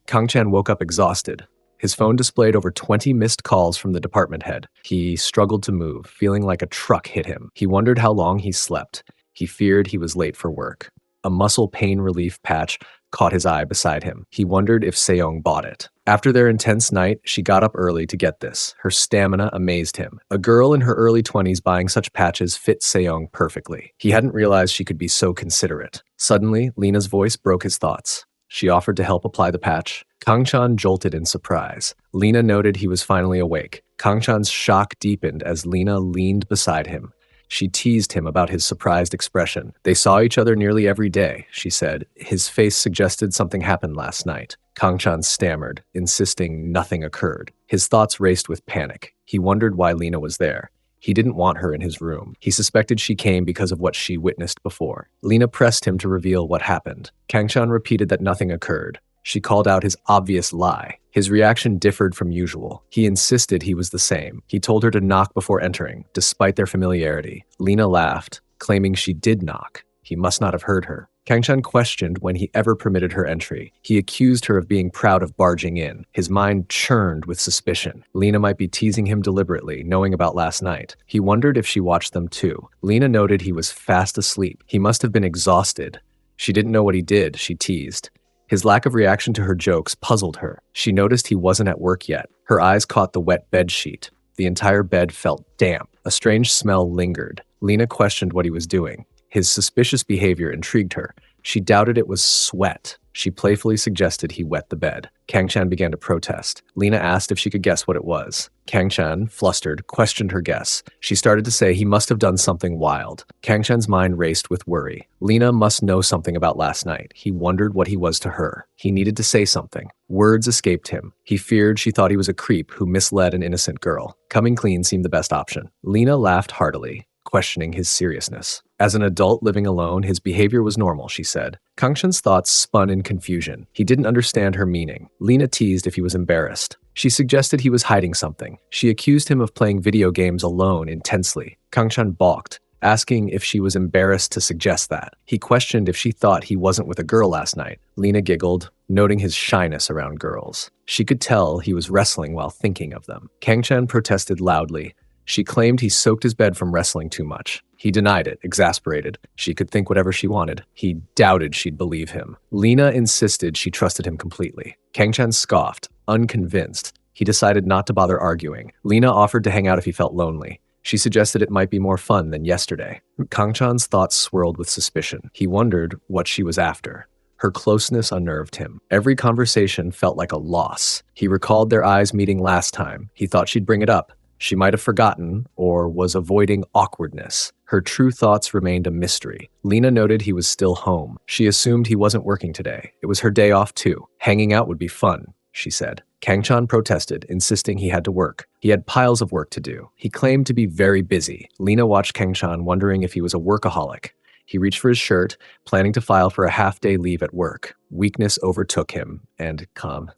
Kang-chan woke up exhausted. His phone displayed over 20 missed calls from the department head. He struggled to move, feeling like a truck hit him. He wondered how long he slept. He feared he was late for work. A muscle pain relief patch caught his eye beside him. He wondered if Seong bought it. After their intense night, she got up early to get this. Her stamina amazed him. A girl in her early 20s buying such patches fit Seong perfectly. He hadn't realized she could be so considerate. Suddenly, Lena's voice broke his thoughts. She offered to help apply the patch. Kang-chan jolted in surprise. Lena noted he was finally awake. Kang-chan's shock deepened as Lena leaned beside him. She teased him about his surprised expression. They saw each other nearly every day, she said. His face suggested something happened last night. Kang-chan stammered, insisting nothing occurred. His thoughts raced with panic. He wondered why Lena was there. He didn't want her in his room. He suspected she came because of what she witnessed before. Lena pressed him to reveal what happened. Kang-chan repeated that nothing occurred. She called out his obvious lie. His reaction differed from usual. He insisted he was the same. He told her to knock before entering, despite their familiarity. Lena laughed, claiming she did knock. He must not have heard her. Kang-chan questioned when he ever permitted her entry. He accused her of being proud of barging in. His mind churned with suspicion. Lena might be teasing him deliberately, knowing about last night. He wondered if she watched them too. Lena noted he was fast asleep. He must have been exhausted. She didn't know what he did, she teased. His lack of reaction to her jokes puzzled her. She noticed he wasn't at work yet. Her eyes caught the wet bed sheet. The entire bed felt damp. A strange smell lingered. Lena questioned what he was doing. His suspicious behavior intrigued her. She doubted it was sweat. She playfully suggested he wet the bed. Kang-chan began to protest. Lena asked if she could guess what it was. Kang-chan, flustered, questioned her guess. She started to say he must have done something wild. Kang-chan's mind raced with worry. Lena must know something about last night. He wondered what he was to her. He needed to say something. Words escaped him. He feared she thought he was a creep who misled an innocent girl. Coming clean seemed the best option. Lena laughed heartily, questioning his seriousness. As an adult living alone, his behavior was normal, she said. Kang-chan's thoughts spun in confusion. He didn't understand her meaning. Lena teased if he was embarrassed. She suggested he was hiding something. She accused him of playing video games alone intensely. Kang-chan balked, asking if she was embarrassed to suggest that. He questioned if she thought he wasn't with a girl last night. Lena giggled, noting his shyness around girls. She could tell he was wrestling while thinking of them. Kang-chan protested loudly. She claimed he soaked his bed from wrestling too much. He denied it, exasperated. She could think whatever she wanted. He doubted she'd believe him. Lena insisted she trusted him completely. Kang-chan scoffed, unconvinced. He decided not to bother arguing. Lena offered to hang out if he felt lonely. She suggested it might be more fun than yesterday. Kang-chan's thoughts swirled with suspicion. He wondered what she was after. Her closeness unnerved him. Every conversation felt like a loss. He recalled their eyes meeting last time. He thought she'd bring it up. She might have forgotten or was avoiding awkwardness. Her true thoughts remained a mystery. Lena noted he was still home. She assumed he wasn't working today. It was her day off too. Hanging out would be fun, she said. Kang-chan protested, insisting he had to work. He had piles of work to do. He claimed to be very busy. Lena watched Kang-chan, wondering if he was a workaholic. He reached for his shirt, planning to file for a half-day leave at work. Weakness overtook him, and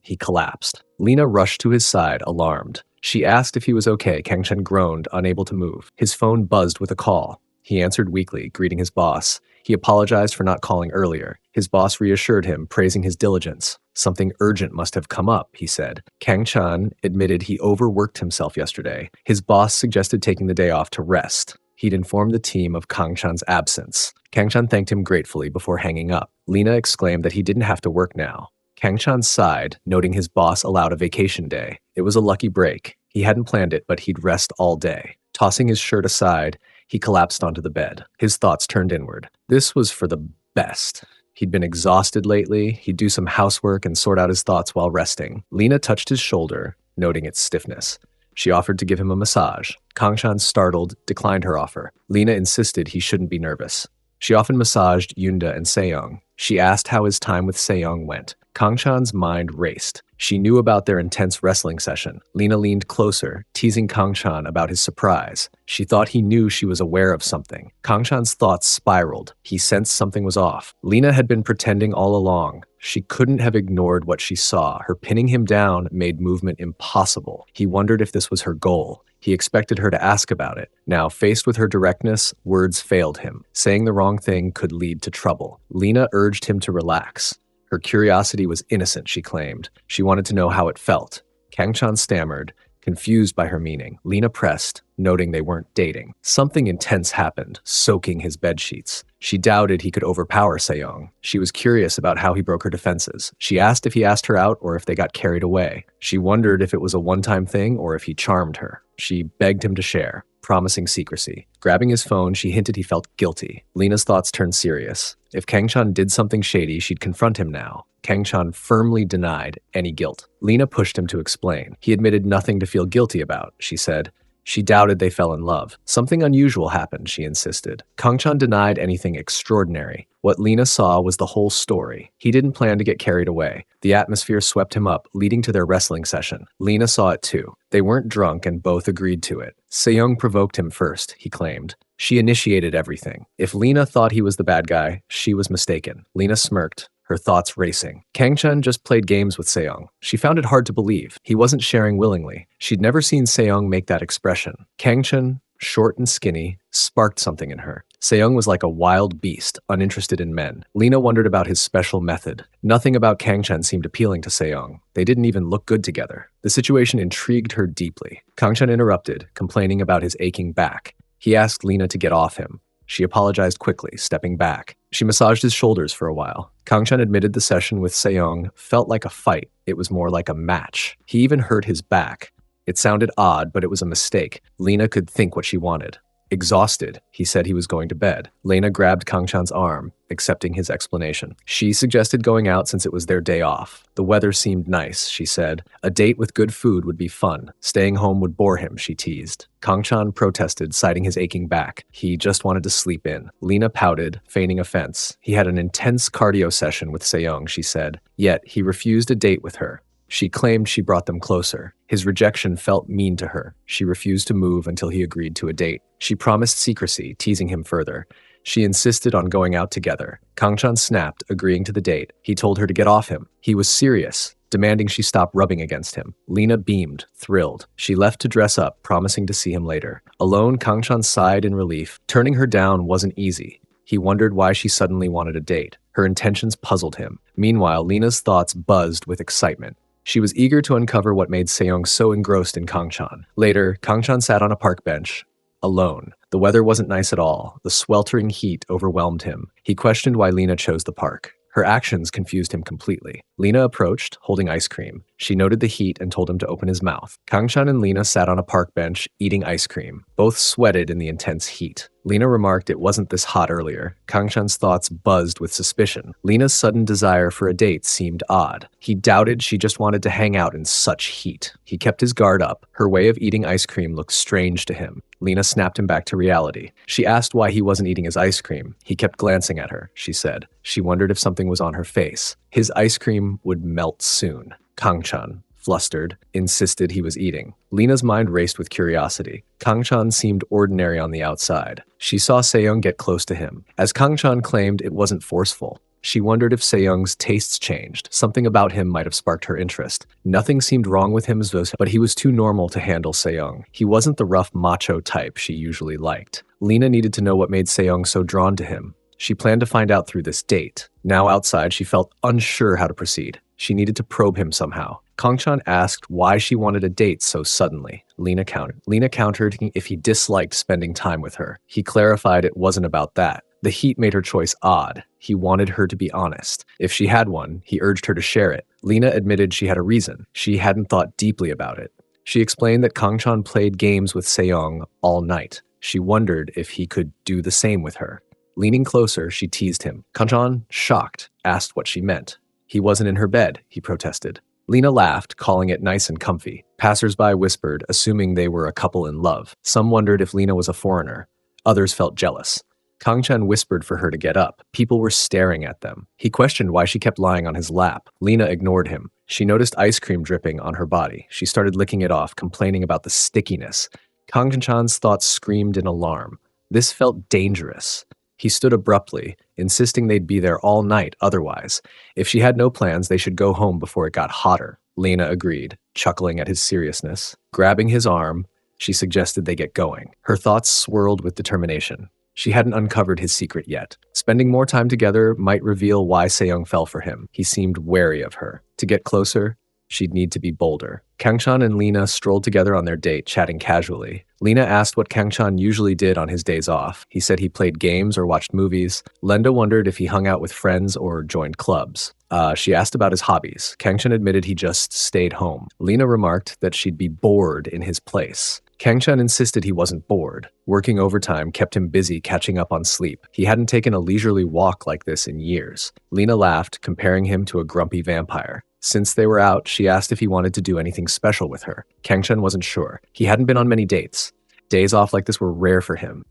he collapsed. Lena rushed to his side, alarmed. She asked if he was okay. Kang-chan groaned, unable to move. His phone buzzed with a call. He answered weakly, greeting his boss. He apologized for not calling earlier. His boss reassured him, praising his diligence. Something urgent must have come up, he said. Kang-chan admitted he overworked himself yesterday. His boss suggested taking the day off to rest. He'd informed the team of Kang-chan's absence. Kang-chan thanked him gratefully before hanging up. Lena exclaimed that he didn't have to work now. Kang-chan sighed, noting his boss allowed a vacation day. It was a lucky break. He hadn't planned it, but he'd rest all day. Tossing his shirt aside, he collapsed onto the bed. His thoughts turned inward. This was for the best. He'd been exhausted lately. He'd do some housework and sort out his thoughts while resting. Lena touched his shoulder, noting its stiffness. She offered to give him a massage. Kang-chan, startled, declined her offer. Lena insisted he shouldn't be nervous. She often massaged Yunda and Seong. She asked how his time with Seong went. Kangchan's mind raced. She knew about their intense wrestling session. Lena leaned closer, teasing Kangchan about his surprise. She thought he knew she was aware of something. Kangchan's thoughts spiraled. He sensed something was off. Lena had been pretending all along. She couldn't have ignored what she saw. Her pinning him down made movement impossible. He wondered if this was her goal. He expected her to ask about it. Now, faced with her directness, words failed him. Saying the wrong thing could lead to trouble. Lena urged him to relax. Her curiosity was innocent, she claimed. She wanted to know how it felt. Kangchan stammered, confused by her meaning. Lena pressed, noting they weren't dating. Something intense happened, soaking his bedsheets. She doubted he could overpower Seong. She was curious about how he broke her defenses. She asked if he asked her out or if they got carried away. She wondered if it was a one-time thing or if he charmed her. She begged him to share, promising secrecy. Grabbing his phone, she hinted he felt guilty. Lena's thoughts turned serious. If Kangchan did something shady, she'd confront him now. Kangchan firmly denied any guilt. Lena pushed him to explain. He admitted nothing to feel guilty about, she said. She doubted they fell in love. Something unusual happened, she insisted. Kangchan denied anything extraordinary. What Lena saw was the whole story. He didn't plan to get carried away. The atmosphere swept him up, leading to their wrestling session. Lena saw it too. They weren't drunk and both agreed to it. Seong provoked him first, he claimed. She initiated everything. If Lena thought he was the bad guy, she was mistaken. Lena smirked, her thoughts racing. Kangchan just played games with Seong. She found it hard to believe. He wasn't sharing willingly. She'd never seen Seong make that expression. Kangchan, short and skinny, sparked something in her. Seong was like a wild beast, uninterested in men. Lena wondered about his special method. Nothing about Kangchan seemed appealing to Seong. They didn't even look good together. The situation intrigued her deeply. Kangchan interrupted, complaining about his aching back. He asked Lena to get off him. She apologized quickly, stepping back. She massaged his shoulders for a while. Kangchan admitted the session with Seong felt like a fight. It was more like a match. He even hurt his back. It sounded odd, but it was a mistake. Lena could think what she wanted. Exhausted, he said he was going to bed. Lena grabbed Kangchan's arm, accepting his explanation. She suggested going out since it was their day off. The weather seemed nice, she said. A date with good food would be fun. Staying home would bore him, she teased. Kangchan protested, citing his aching back. He just wanted to sleep in. Lena pouted, feigning offense. He had an intense cardio session with Seong, she said. Yet, he refused a date with her. She claimed she brought them closer. His rejection felt mean to her. She refused to move until he agreed to a date. She promised secrecy, teasing him further. She insisted on going out together. Kangchan snapped, agreeing to the date. He told her to get off him. He was serious, demanding she stop rubbing against him. Lena beamed, thrilled. She left to dress up, promising to see him later. Alone, Kangchan sighed in relief. Turning her down wasn't easy. He wondered why she suddenly wanted a date. Her intentions puzzled him. Meanwhile, Lena's thoughts buzzed with excitement. She was eager to uncover what made Seong so engrossed in Kangchan. Later, Kangchan sat on a park bench, alone. The weather wasn't nice at all. The sweltering heat overwhelmed him. He questioned why Lena chose the park. Her actions confused him completely. Lena approached, holding ice cream. She noted the heat and told him to open his mouth. Kangchan and Lena sat on a park bench, eating ice cream. Both sweated in the intense heat. Lena remarked it wasn't this hot earlier. Kangchan's thoughts buzzed with suspicion. Lena's sudden desire for a date seemed odd. He doubted she just wanted to hang out in such heat. He kept his guard up. Her way of eating ice cream looked strange to him. Lena snapped him back to reality. She asked why he wasn't eating his ice cream. He kept glancing at her, she said. She wondered if something was on her face. His ice cream would melt soon. Kangchan, flustered, insisted he was eating. Lena's mind raced with curiosity. Kangchan seemed ordinary on the outside. She saw Seong get close to him. As Kangchan claimed, it wasn't forceful. She wondered if Seong's tastes changed. Something about him might have sparked her interest. Nothing seemed wrong with him, but he was too normal to handle Seong. He wasn't the rough macho type she usually liked. Lena needed to know what made Seong so drawn to him. She planned to find out through this date. Now outside, she felt unsure how to proceed. She needed to probe him somehow. Kangchan asked why she wanted a date so suddenly. Lena countered if he disliked spending time with her. He clarified it wasn't about that. The heat made her choice odd. He wanted her to be honest. If she had one, he urged her to share it. Lena admitted she had a reason. She hadn't thought deeply about it. She explained that Kangchan played games with Seong all night. She wondered if he could do the same with her. Leaning closer, she teased him. Kangchan, shocked, asked what she meant. He wasn't in her bed, he protested. Lena laughed, calling it nice and comfy. Passers-by whispered, assuming they were a couple in love. Some wondered if Lena was a foreigner. Others felt jealous. Kang-chan whispered for her to get up. People were staring at them. He questioned why she kept lying on his lap. Lena ignored him. She noticed ice cream dripping on her body. She started licking it off, complaining about the stickiness. Kang-chan's thoughts screamed in alarm. This felt dangerous. He stood abruptly, insisting they'd be there all night otherwise. If she had no plans, they should go home before it got hotter. Lena agreed, chuckling at his seriousness. Grabbing his arm, she suggested they get going. Her thoughts swirled with determination. She hadn't uncovered his secret yet. Spending more time together might reveal why Seong fell for him. He seemed wary of her. To get closer, she'd need to be bolder. Kang-chan and Lena strolled together on their date, chatting casually. Lena asked what Kang-chan usually did on his days off. He said he played games or watched movies. Lena wondered if he hung out with friends or joined clubs. She asked about his hobbies. Kang-chan admitted he just stayed home. Lena remarked that she'd be bored in his place. Kang-chan insisted he wasn't bored. Working overtime kept him busy catching up on sleep. He hadn't taken a leisurely walk like this in years. Lena laughed, comparing him to a grumpy vampire. Since they were out, she asked if he wanted to do anything special with her. Kang-chan wasn't sure. He hadn't been on many dates. Days off like this were rare for him.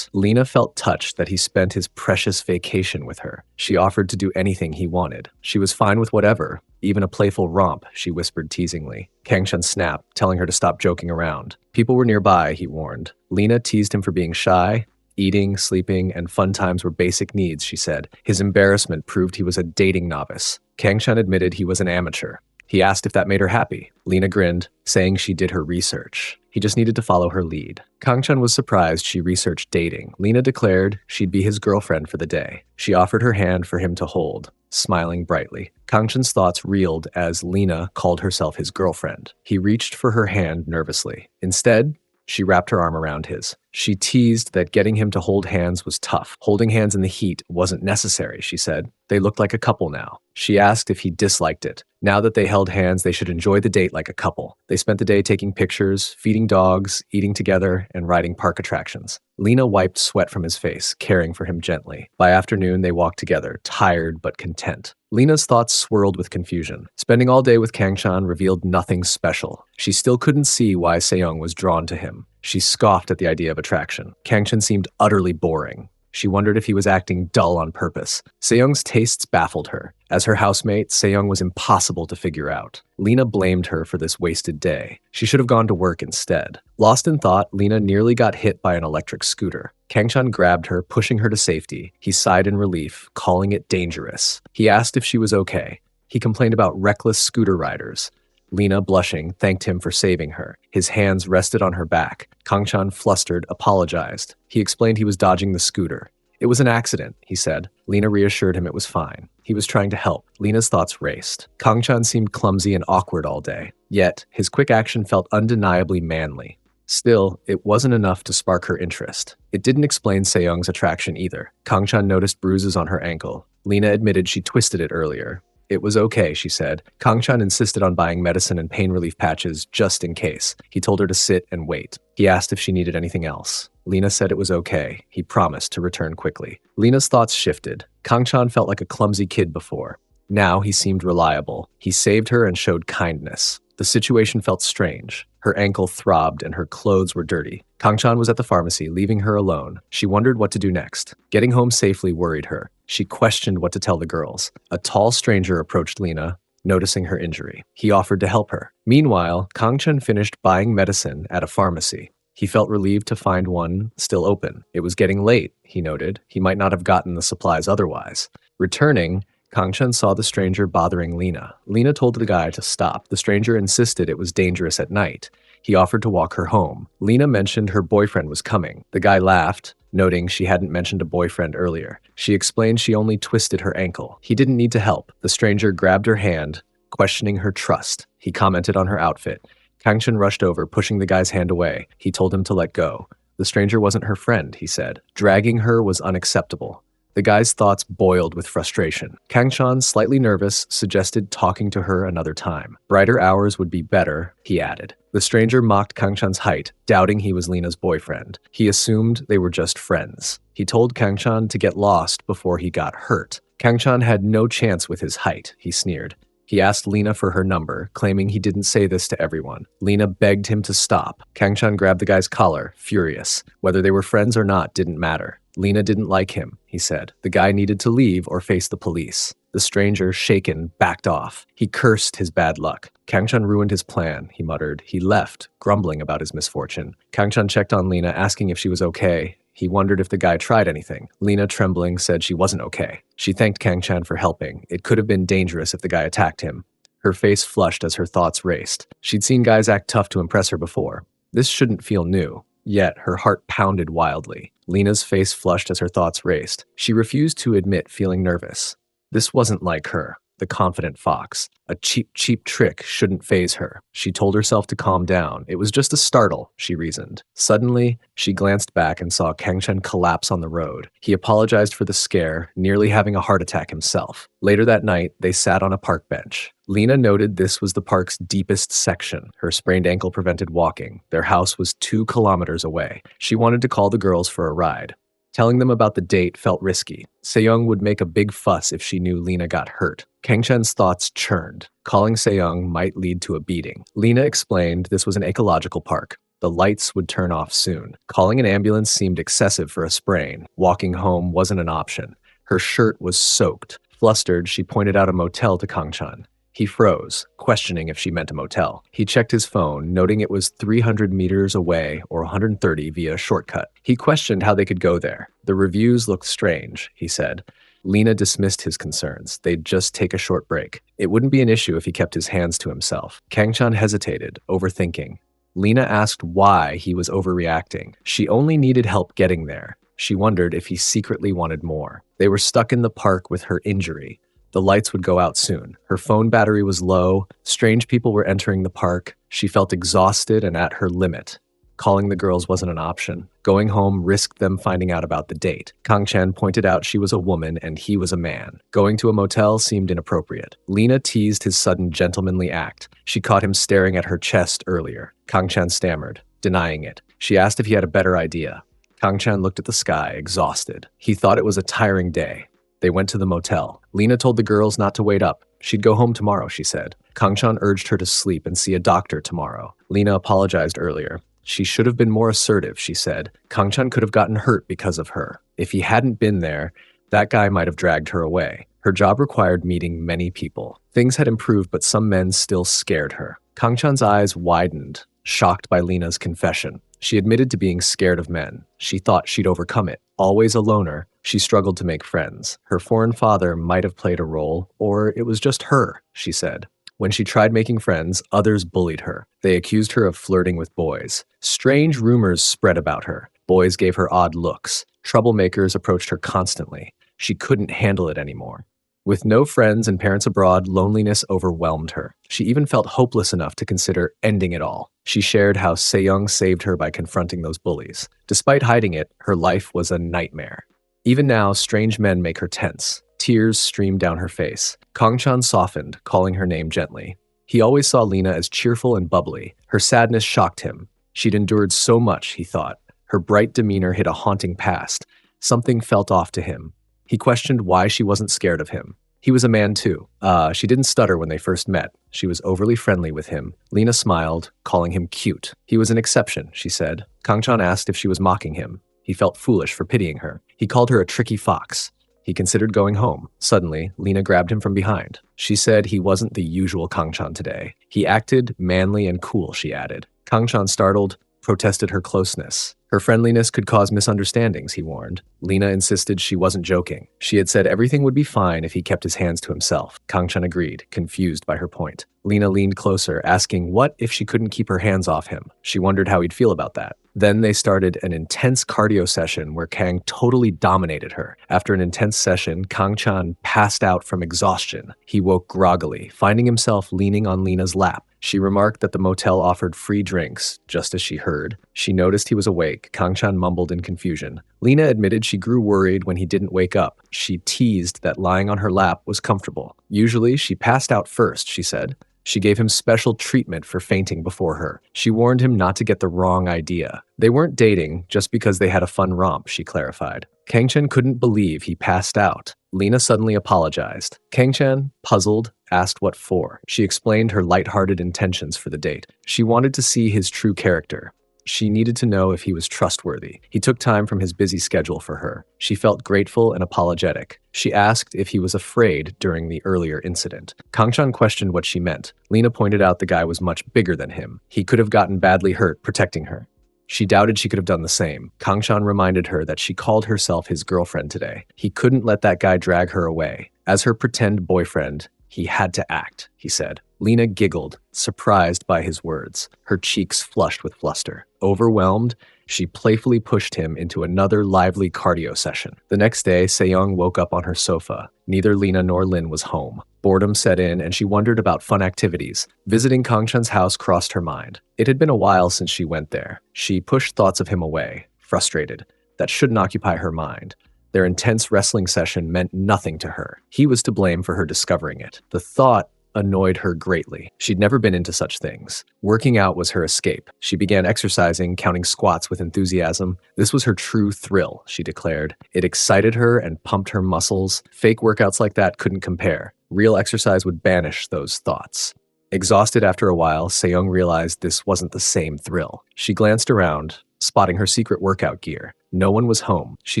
Lena felt touched that he spent his precious vacation with her. She offered to do anything he wanted. She was fine with whatever, even a playful romp, she whispered teasingly. Kang-chan snapped, telling her to stop joking around. People were nearby, he warned. Lena teased him for being shy. Eating, sleeping, and fun times were basic needs, she said. His embarrassment proved he was a dating novice. Kang-chan admitted he was an amateur. He asked if that made her happy. Lena grinned, saying she did her research. He just needed to follow her lead. Kang-chan was surprised she researched dating. Lena declared she'd be his girlfriend for the day. She offered her hand for him to hold, smiling brightly. Kang-chan's thoughts reeled as Lena called herself his girlfriend. He reached for her hand nervously. Instead, she wrapped her arm around his. She teased that getting him to hold hands was tough. Holding hands in the heat wasn't necessary, she said. They looked like a couple now. She asked if he disliked it. Now that they held hands, they should enjoy the date like a couple. They spent the day taking pictures, feeding dogs, eating together, and riding park attractions. Lena wiped sweat from his face, caring for him gently. By afternoon, they walked together, tired but content. Lena's thoughts swirled with confusion. Spending all day with Kang-chan revealed nothing special. She still couldn't see why Seong was drawn to him. She scoffed at the idea of attraction. Kang-chan seemed utterly boring. She wondered if he was acting dull on purpose. Seong's tastes baffled her. As her housemate, Seong was impossible to figure out. Lena blamed her for this wasted day. She should have gone to work instead. Lost in thought, Lena nearly got hit by an electric scooter. Kang-chan grabbed her, pushing her to safety. He sighed in relief, calling it dangerous. He asked if she was okay. He complained about reckless scooter riders. Lena, blushing, thanked him for saving her. His hands rested on her back. Kang-chan, flustered, apologized. He explained he was dodging the scooter. It was an accident, he said. Lena reassured him it was fine. He was trying to help. Lena's thoughts raced. Kang-chan seemed clumsy and awkward all day. Yet, his quick action felt undeniably manly. Still, it wasn't enough to spark her interest. It didn't explain Seong's attraction either. Kang-chan noticed bruises on her ankle. Lena admitted she twisted it earlier. It was okay, she said. Kang-chan insisted on buying medicine and pain relief patches just in case. He told her to sit and wait. He asked if she needed anything else. Lena said it was okay. He promised to return quickly. Lena's thoughts shifted. Kang-chan felt like a clumsy kid before. Now he seemed reliable. He saved her and showed kindness. The situation felt strange. Her ankle throbbed and her clothes were dirty. Kang-chan was at the pharmacy, leaving her alone. She wondered what to do next. Getting home safely worried her. She questioned what to tell the girls. A tall stranger approached Lena, noticing her injury. He offered to help her. Meanwhile, Kang-chan finished buying medicine at a pharmacy. He felt relieved to find one still open. It was getting late, he noted. He might not have gotten the supplies otherwise. Returning, Kang-chan saw the stranger bothering Lena. Lena told the guy to stop. The stranger insisted it was dangerous at night. He offered to walk her home. Lena mentioned her boyfriend was coming. The guy laughed, noting she hadn't mentioned a boyfriend earlier. She explained she only twisted her ankle. He didn't need to help. The stranger grabbed her hand, questioning her trust. He commented on her outfit. Kang-chan rushed over, pushing the guy's hand away. He told him to let go. The stranger wasn't her friend, he said. Dragging her was unacceptable. The guy's thoughts boiled with frustration. Kang-chan, slightly nervous, suggested talking to her another time. Brighter hours would be better, he added. The stranger mocked Kang-chan's height, doubting he was Lena's boyfriend. He assumed they were just friends. He told Kang-chan to get lost before he got hurt. Kang-chan had no chance with his height, he sneered. He asked Lena for her number, claiming he didn't say this to everyone. Lena begged him to stop. Kang-chan grabbed the guy's collar, furious. Whether they were friends or not didn't matter. Lena didn't like him, he said. The guy needed to leave or face the police. The stranger, shaken, backed off. He cursed his bad luck. Kangchan ruined his plan, he muttered. He left, grumbling about his misfortune. Kangchan checked on Lena, asking if she was okay. He wondered if the guy tried anything. Lena, trembling, said she wasn't okay. She thanked Kangchan for helping. It could have been dangerous if the guy attacked him. Her face flushed as her thoughts raced. She'd seen guys act tough to impress her before. This shouldn't feel new. Yet, her heart pounded wildly. Lena's face flushed as her thoughts raced. She refused to admit feeling nervous. This wasn't like her, the confident fox. A cheap trick shouldn't faze her. She told herself to calm down. It was just a startle, she reasoned. Suddenly, she glanced back and saw Kangchan collapse on the road. He apologized for the scare, nearly having a heart attack himself. Later that night, they sat on a park bench. Lena noted this was the park's deepest section. Her sprained ankle prevented walking. Their house was 2 kilometers away. She wanted to call the girls for a ride. Telling them about the date felt risky. Seong would make a big fuss if she knew Lena got hurt. Kangchan's thoughts churned. Calling Seong might lead to a beating. Lena explained this was an ecological park. The lights would turn off soon. Calling an ambulance seemed excessive for a sprain. Walking home wasn't an option. Her shirt was soaked. Flustered, she pointed out a motel to Kangchan. He froze, questioning if she meant a motel. He checked his phone, noting it was 300 meters away or 130 via a shortcut. He questioned how they could go there. The reviews looked strange, he said. Lena dismissed his concerns. They'd just take a short break. It wouldn't be an issue if he kept his hands to himself. Kangchan hesitated, overthinking. Lena asked why he was overreacting. She only needed help getting there. She wondered if he secretly wanted more. They were stuck in the park with her injury. The lights would go out soon. Her phone battery was low. Strange people were entering the park. She felt exhausted and at her limit. Calling the girls wasn't an option. Going home risked them finding out about the date. Kangchan pointed out she was a woman and he was a man. Going to a motel seemed inappropriate. Lena teased his sudden gentlemanly act. She caught him staring at her chest earlier. Kangchan stammered, denying it. She asked if he had a better idea. Kangchan looked at the sky, exhausted. He thought it was a tiring day. They went to the motel. Lena told the girls not to wait up. She'd go home tomorrow, she said. Kangchan urged her to sleep and see a doctor tomorrow. Lena apologized earlier. She should have been more assertive, she said. Kangchan could have gotten hurt because of her. If he hadn't been there, that guy might have dragged her away. Her job required meeting many people. Things had improved, but some men still scared her. Kangchan's eyes widened, shocked by Lena's confession. She admitted to being scared of men. She thought she'd overcome it. Always a loner, she struggled to make friends. Her foreign father might have played a role, or it was just her, she said. When she tried making friends, others bullied her. They accused her of flirting with boys. Strange rumors spread about her. Boys gave her odd looks. Troublemakers approached her constantly. She couldn't handle it anymore. With no friends and parents abroad, loneliness overwhelmed her. She even felt hopeless enough to consider ending it all. She shared how Seong saved her by confronting those bullies. Despite hiding it, her life was a nightmare. Even now, strange men make her tense. Tears streamed down her face. Kangchan softened, calling her name gently. He always saw Lena as cheerful and bubbly. Her sadness shocked him. She'd endured so much, he thought. Her bright demeanor hid a haunting past. Something felt off to him. He questioned why she wasn't scared of him. He was a man too. She didn't stutter when they first met. She was overly friendly with him. Lena smiled, calling him cute. He was an exception, she said. Kangchan asked if she was mocking him. He felt foolish for pitying her. He called her a tricky fox. He considered going home. Suddenly, Lena grabbed him from behind. She said he wasn't the usual Kangchan today. He acted manly and cool, she added. Kangchan, startled, protested her closeness. Her friendliness could cause misunderstandings, he warned. Lena insisted she wasn't joking. She had said everything would be fine if he kept his hands to himself. Kangchan agreed, confused by her point. Lena leaned closer, asking what if she couldn't keep her hands off him. She wondered how he'd feel about that. Then they started an intense cardio session where Kang totally dominated her. After an intense session, Kangchan passed out from exhaustion. He woke groggily, finding himself leaning on Lena's lap. She remarked that the motel offered free drinks, just as she heard. She noticed he was awake. Kangchan mumbled in confusion. Lena admitted she grew worried when he didn't wake up. She teased that lying on her lap was comfortable. Usually, she passed out first, she said. She gave him special treatment for fainting before her. She warned him not to get the wrong idea. They weren't dating just because they had a fun romp, she clarified. Kangchan couldn't believe he passed out. Lena suddenly apologized. Kangchan, puzzled, asked what for. She explained her lighthearted intentions for the date. She wanted to see his true character. She needed to know if he was trustworthy. He took time from his busy schedule for her. She felt grateful and apologetic. She asked if he was afraid during the earlier incident. Kangchan questioned what she meant. Lena pointed out the guy was much bigger than him. He could have gotten badly hurt protecting her. She doubted she could have done the same. Kangchan reminded her that she called herself his girlfriend today. He couldn't let that guy drag her away. As her pretend boyfriend, he had to act, he said. Lena giggled, surprised by his words. Her cheeks flushed with fluster. Overwhelmed, she playfully pushed him into another lively cardio session. The next day, Seong woke up on her sofa. Neither Lena nor Lin was home. Boredom set in, and she wondered about fun activities. Visiting Kangchan's house crossed her mind. It had been a while since she went there. She pushed thoughts of him away, frustrated. That shouldn't occupy her mind. Their intense wrestling session meant nothing to her. He was to blame for her discovering it. The thought annoyed her greatly. She'd never been into such things. Working out was her escape. She began exercising, counting squats with enthusiasm. This was her true thrill, she declared. It excited her and pumped her muscles. Fake workouts like that couldn't compare. Real exercise would banish those thoughts. Exhausted after a while, Seong realized this wasn't the same thrill. She glanced around, spotting her secret workout gear. No one was home. She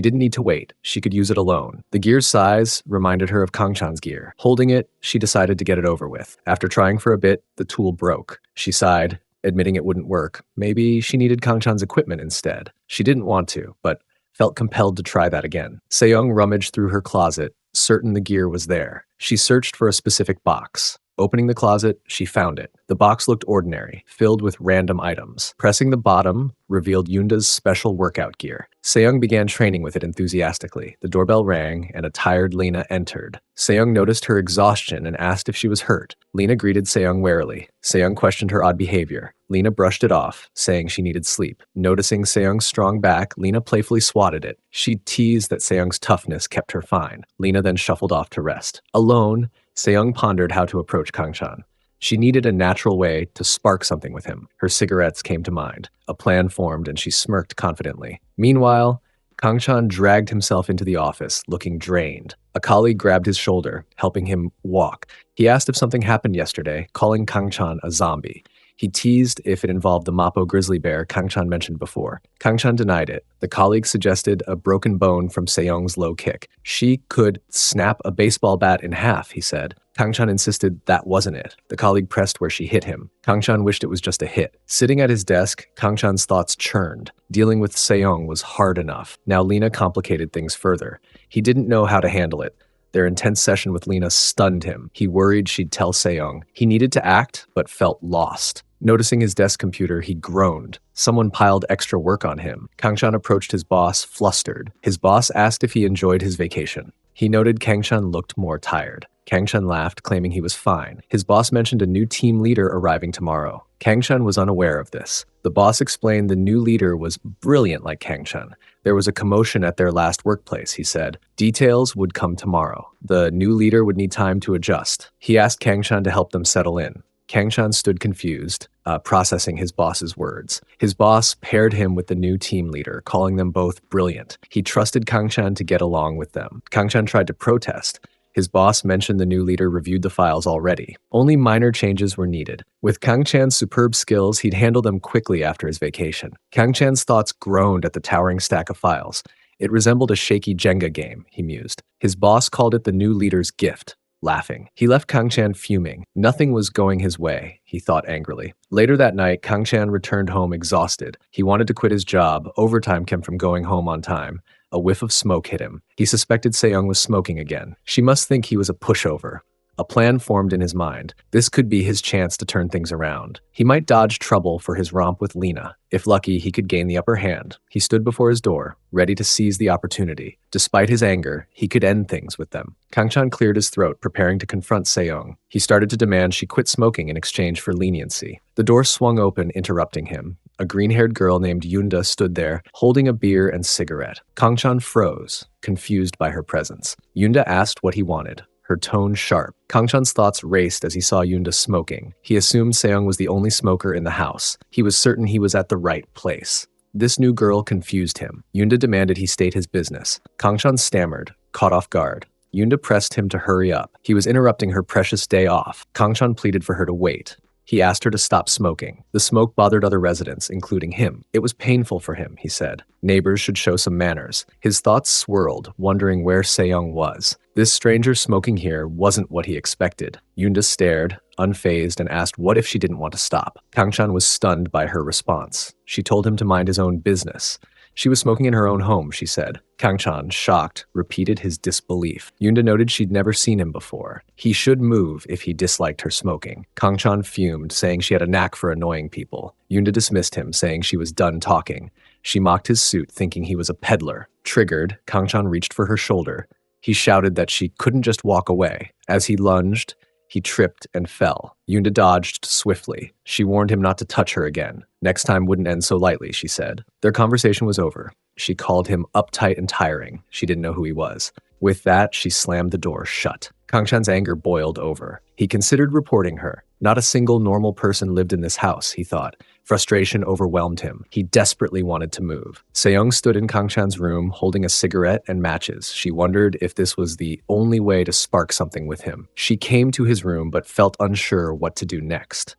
didn't need to wait. She could use it alone. The gear's size reminded her of Kangchan's gear. Holding it, she decided to get it over with. After trying for a bit, the tool broke. She sighed, admitting it wouldn't work. Maybe she needed Kangchan's equipment instead. She didn't want to, but felt compelled to try that again. Seong rummaged through her closet, certain the gear was there. She searched for a specific box. Opening the closet, she found it. The box looked ordinary, filled with random items. Pressing the bottom revealed Yoonda's special workout gear. Seong began training with it enthusiastically. The doorbell rang, and a tired Lena entered. Seong noticed her exhaustion and asked if she was hurt. Lena greeted Seong warily. Seong questioned her odd behavior. Lena brushed it off, saying she needed sleep. Noticing Seong's strong back, Lena playfully swatted it. She teased that Seong's toughness kept her fine. Lena then shuffled off to rest. Alone, Seong pondered how to approach Kangchan. She needed a natural way to spark something with him. Her cigarettes came to mind. A plan formed, and she smirked confidently. Meanwhile, Kangchan dragged himself into the office, looking drained. A colleague grabbed his shoulder, helping him walk. He asked if something happened yesterday, calling Kangchan a zombie. He teased if it involved the Mappo grizzly bear Kangchan mentioned before. Kangchan denied it. The colleague suggested a broken bone from Seong's low kick. She could snap a baseball bat in half, he said. Kangchan insisted that wasn't it. The colleague pressed where she hit him. Kangchan wished it was just a hit. Sitting at his desk, Kangchan's thoughts churned. Dealing with Seong was hard enough. Now Lena complicated things further. He didn't know how to handle it. Their intense session with Lena stunned him. He worried she'd tell Seong. He needed to act, but felt lost. Noticing his desk computer, he groaned. Someone piled extra work on him. Kangchan approached his boss, flustered. His boss asked if he enjoyed his vacation. He noted Kangchan looked more tired. Kangchan laughed, claiming he was fine. His boss mentioned a new team leader arriving tomorrow. Kangchan was unaware of this. The boss explained the new leader was brilliant like Kangchan. There was a commotion at their last workplace, he said. Details would come tomorrow. The new leader would need time to adjust. He asked Kangchan to help them settle in. Kangchan stood confused, processing his boss's words. His boss paired him with the new team leader, calling them both brilliant. He trusted Kangchan to get along with them. Kangchan tried to protest. His boss mentioned the new leader reviewed the files already. Only minor changes were needed. With Kangchan's superb skills, he'd handle them quickly after his vacation. Kangchan's thoughts groaned at the towering stack of files. It resembled a shaky Jenga game, he mused. His boss called it the new leader's gift. Laughing. He left Kangchan fuming. Nothing was going his way, he thought angrily. Later that night, Kangchan returned home exhausted. He wanted to quit his job. Overtime kept from going home on time. A whiff of smoke hit him. He suspected Seong was smoking again. She must think he was a pushover. A plan formed in his mind. This could be his chance to turn things around. He might dodge trouble for his romp with Lena. If lucky, he could gain the upper hand. He stood before his door, ready to seize the opportunity. Despite his anger, he could end things with them. Kangchan cleared his throat, preparing to confront Seong. He started to demand she quit smoking in exchange for leniency. The door swung open, interrupting him. A green-haired girl named Yoonda stood there, holding a beer and cigarette. Kangchan froze, confused by her presence. Yoonda asked what he wanted, her tone sharp. Kangchan's thoughts raced as he saw Yoonda smoking. He assumed Seong was the only smoker in the house. He was certain he was at the right place. This new girl confused him. Yoonda demanded he state his business. Kangchan stammered, caught off guard. Yoonda pressed him to hurry up. He was interrupting her precious day off. Kangchan pleaded for her to wait. He asked her to stop smoking. The smoke bothered other residents, including him. It was painful for him, he said. Neighbors should show some manners. His thoughts swirled, wondering where Seong was. This stranger smoking here wasn't what he expected. Yoonda stared, unfazed, and asked what if she didn't want to stop. Kangchan was stunned by her response. She told him to mind his own business. She was smoking in her own home, she said. Kangchan, shocked, repeated his disbelief. Yoonda noted she'd never seen him before. He should move if he disliked her smoking. Kangchan fumed, saying she had a knack for annoying people. Yoonda dismissed him, saying she was done talking. She mocked his suit, thinking he was a peddler. Triggered, Kangchan reached for her shoulder. He shouted that she couldn't just walk away. As he lunged, he tripped and fell. Yoonda dodged swiftly. She warned him not to touch her again. Next time wouldn't end so lightly, she said. Their conversation was over. She called him uptight and tiring. She didn't know who he was. With that, she slammed the door shut. Kangchan's anger boiled over. He considered reporting her. Not a single normal person lived in this house, he thought. Frustration overwhelmed him. He desperately wanted to move. Seong stood in Kangchan's room, holding a cigarette and matches. She wondered if this was the only way to spark something with him. She came to his room, but felt unsure what to do next.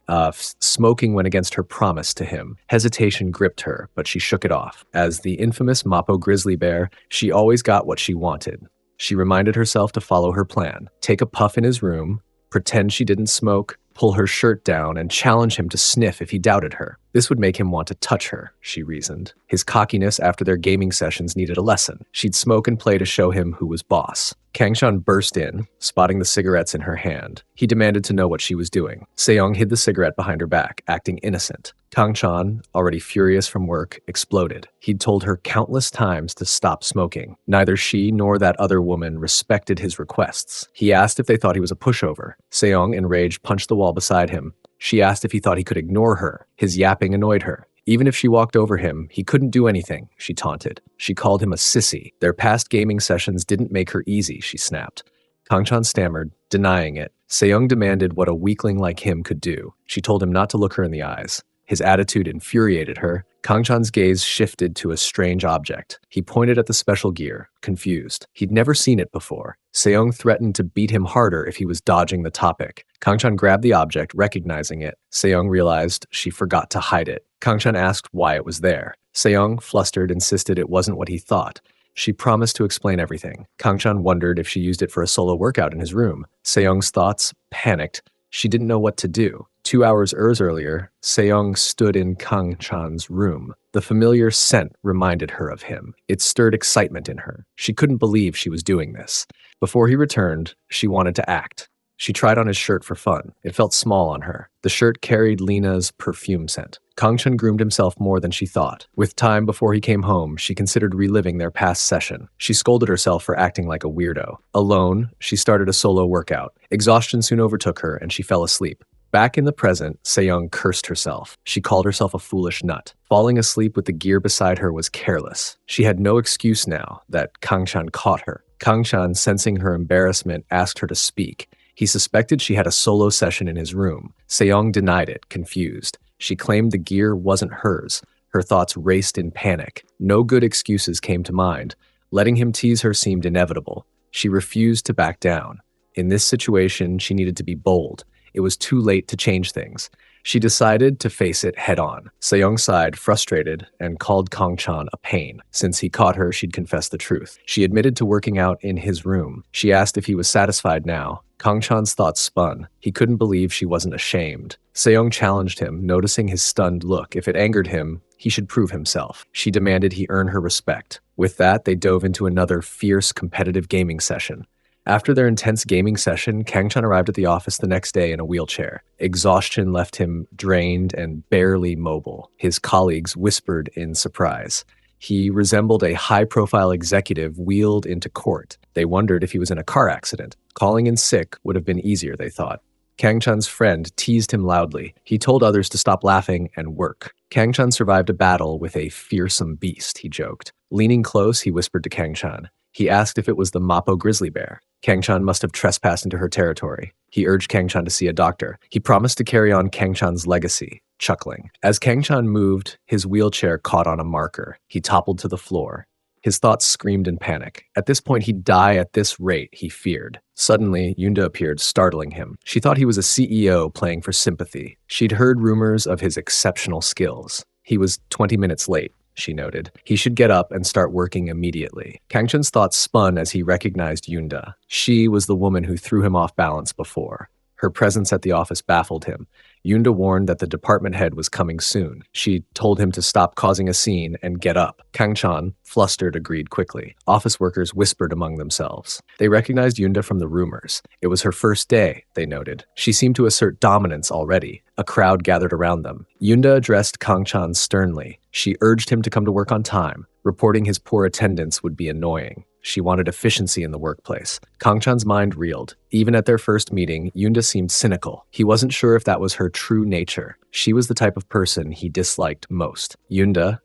Smoking went against her promise to him. Hesitation gripped her, but she shook it off. As the infamous Mappo grizzly bear, she always got what she wanted. She reminded herself to follow her plan. Take a puff in his room, pretend she didn't smoke, pull her shirt down, and challenge him to sniff if he doubted her. This would make him want to touch her, she reasoned. His cockiness after their gaming sessions needed a lesson. She'd smoke and play to show him who was boss. Kangchan burst in, spotting the cigarettes in her hand. He demanded to know what she was doing. Seong hid the cigarette behind her back, acting innocent. Kangchan, already furious from work, exploded. He'd told her countless times to stop smoking. Neither she nor that other woman respected his requests. He asked if they thought he was a pushover. Seong, enraged, punched the wall beside him. She asked if he thought he could ignore her. His yapping annoyed her. Even if she walked over him, he couldn't do anything, she taunted. She called him a sissy. Their past gaming sessions didn't make her easy, she snapped. Kangchan stammered, denying it. Seong demanded what a weakling like him could do. She told him not to look her in the eyes. His attitude infuriated her. Kangchan's gaze shifted to a strange object. He pointed at the special gear, confused. He'd never seen it before. Seong threatened to beat him harder if he was dodging the topic. Kangchan grabbed the object, recognizing it. Seong realized she forgot to hide it. Kangchan asked why it was there. Seong, flustered, insisted it wasn't what he thought. She promised to explain everything. Kangchan wondered if she used it for a solo workout in his room. Seong's thoughts panicked. She didn't know what to do. 2 hours earlier, Seong stood in Kangchan's room. The familiar scent reminded her of him. It stirred excitement in her. She couldn't believe she was doing this. Before he returned, she wanted to act. She tried on his shirt for fun. It felt small on her. The shirt carried Lena's perfume scent. Kangchan groomed himself more than she thought. With time before he came home, she considered reliving their past session. She scolded herself for acting like a weirdo. Alone, she started a solo workout. Exhaustion soon overtook her, and she fell asleep. Back in the present, Seong cursed herself. She called herself a foolish nut. Falling asleep with the gear beside her was careless. She had no excuse now that Kangchan caught her. Kangchan, sensing her embarrassment, asked her to speak. He suspected she had a solo session in his room. Seong denied it, confused. She claimed the gear wasn't hers. Her thoughts raced in panic. No good excuses came to mind. Letting him tease her seemed inevitable. She refused to back down. In this situation, she needed to be bold. It was too late to change things. She decided to face it head-on. Seong sighed, frustrated, and called Kangchan a pain. Since he caught her, she'd confess the truth. She admitted to working out in his room. She asked if he was satisfied now. Kangchan's thoughts spun. He couldn't believe she wasn't ashamed. Seong challenged him, noticing his stunned look. If it angered him, he should prove himself. She demanded he earn her respect. With that, they dove into another fierce, competitive gaming session. After their intense gaming session, Kangchan arrived at the office the next day in a wheelchair. Exhaustion left him drained and barely mobile. His colleagues whispered in surprise. He resembled a high-profile executive wheeled into court. They wondered if he was in a car accident. Calling in sick would have been easier, they thought. Kangchan's friend teased him loudly. He told others to stop laughing and work. Kangchan survived a battle with a fearsome beast, he joked. Leaning close, he whispered to Kangchan. He asked if it was the Mappo grizzly bear. Kangchan must have trespassed into her territory. He urged Kangchan to see a doctor. He promised to carry on Kangchan's legacy, chuckling. As Kangchan moved, his wheelchair caught on a marker. He toppled to the floor. His thoughts screamed in panic. At this point, he'd die at this rate, he feared. Suddenly, Yoonda appeared, startling him. She thought he was a CEO playing for sympathy. She'd heard rumors of his exceptional skills. He was 20 minutes late, she noted. He should get up and start working immediately. Kangchen's thoughts spun as he recognized Yoonda. She was the woman who threw him off balance before. Her presence at the office baffled him. Yoonda warned that the department head was coming soon. She told him to stop causing a scene and get up. Kangchan, flustered, agreed quickly. Office workers whispered among themselves. They recognized Yoonda from the rumors. It was her first day, they noted. She seemed to assert dominance already. A crowd gathered around them. Yoonda addressed Kangchan sternly. She urged him to come to work on time. Reporting his poor attendance would be annoying. She wanted efficiency in the workplace. Kangchan's mind reeled. Even at their first meeting, Yoonda seemed cynical. He wasn't sure if that was her true nature. She was the type of person he disliked most. Yoonda,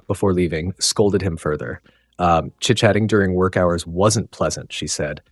before leaving, scolded him further. Chit-chatting during work hours wasn't pleasant, she said.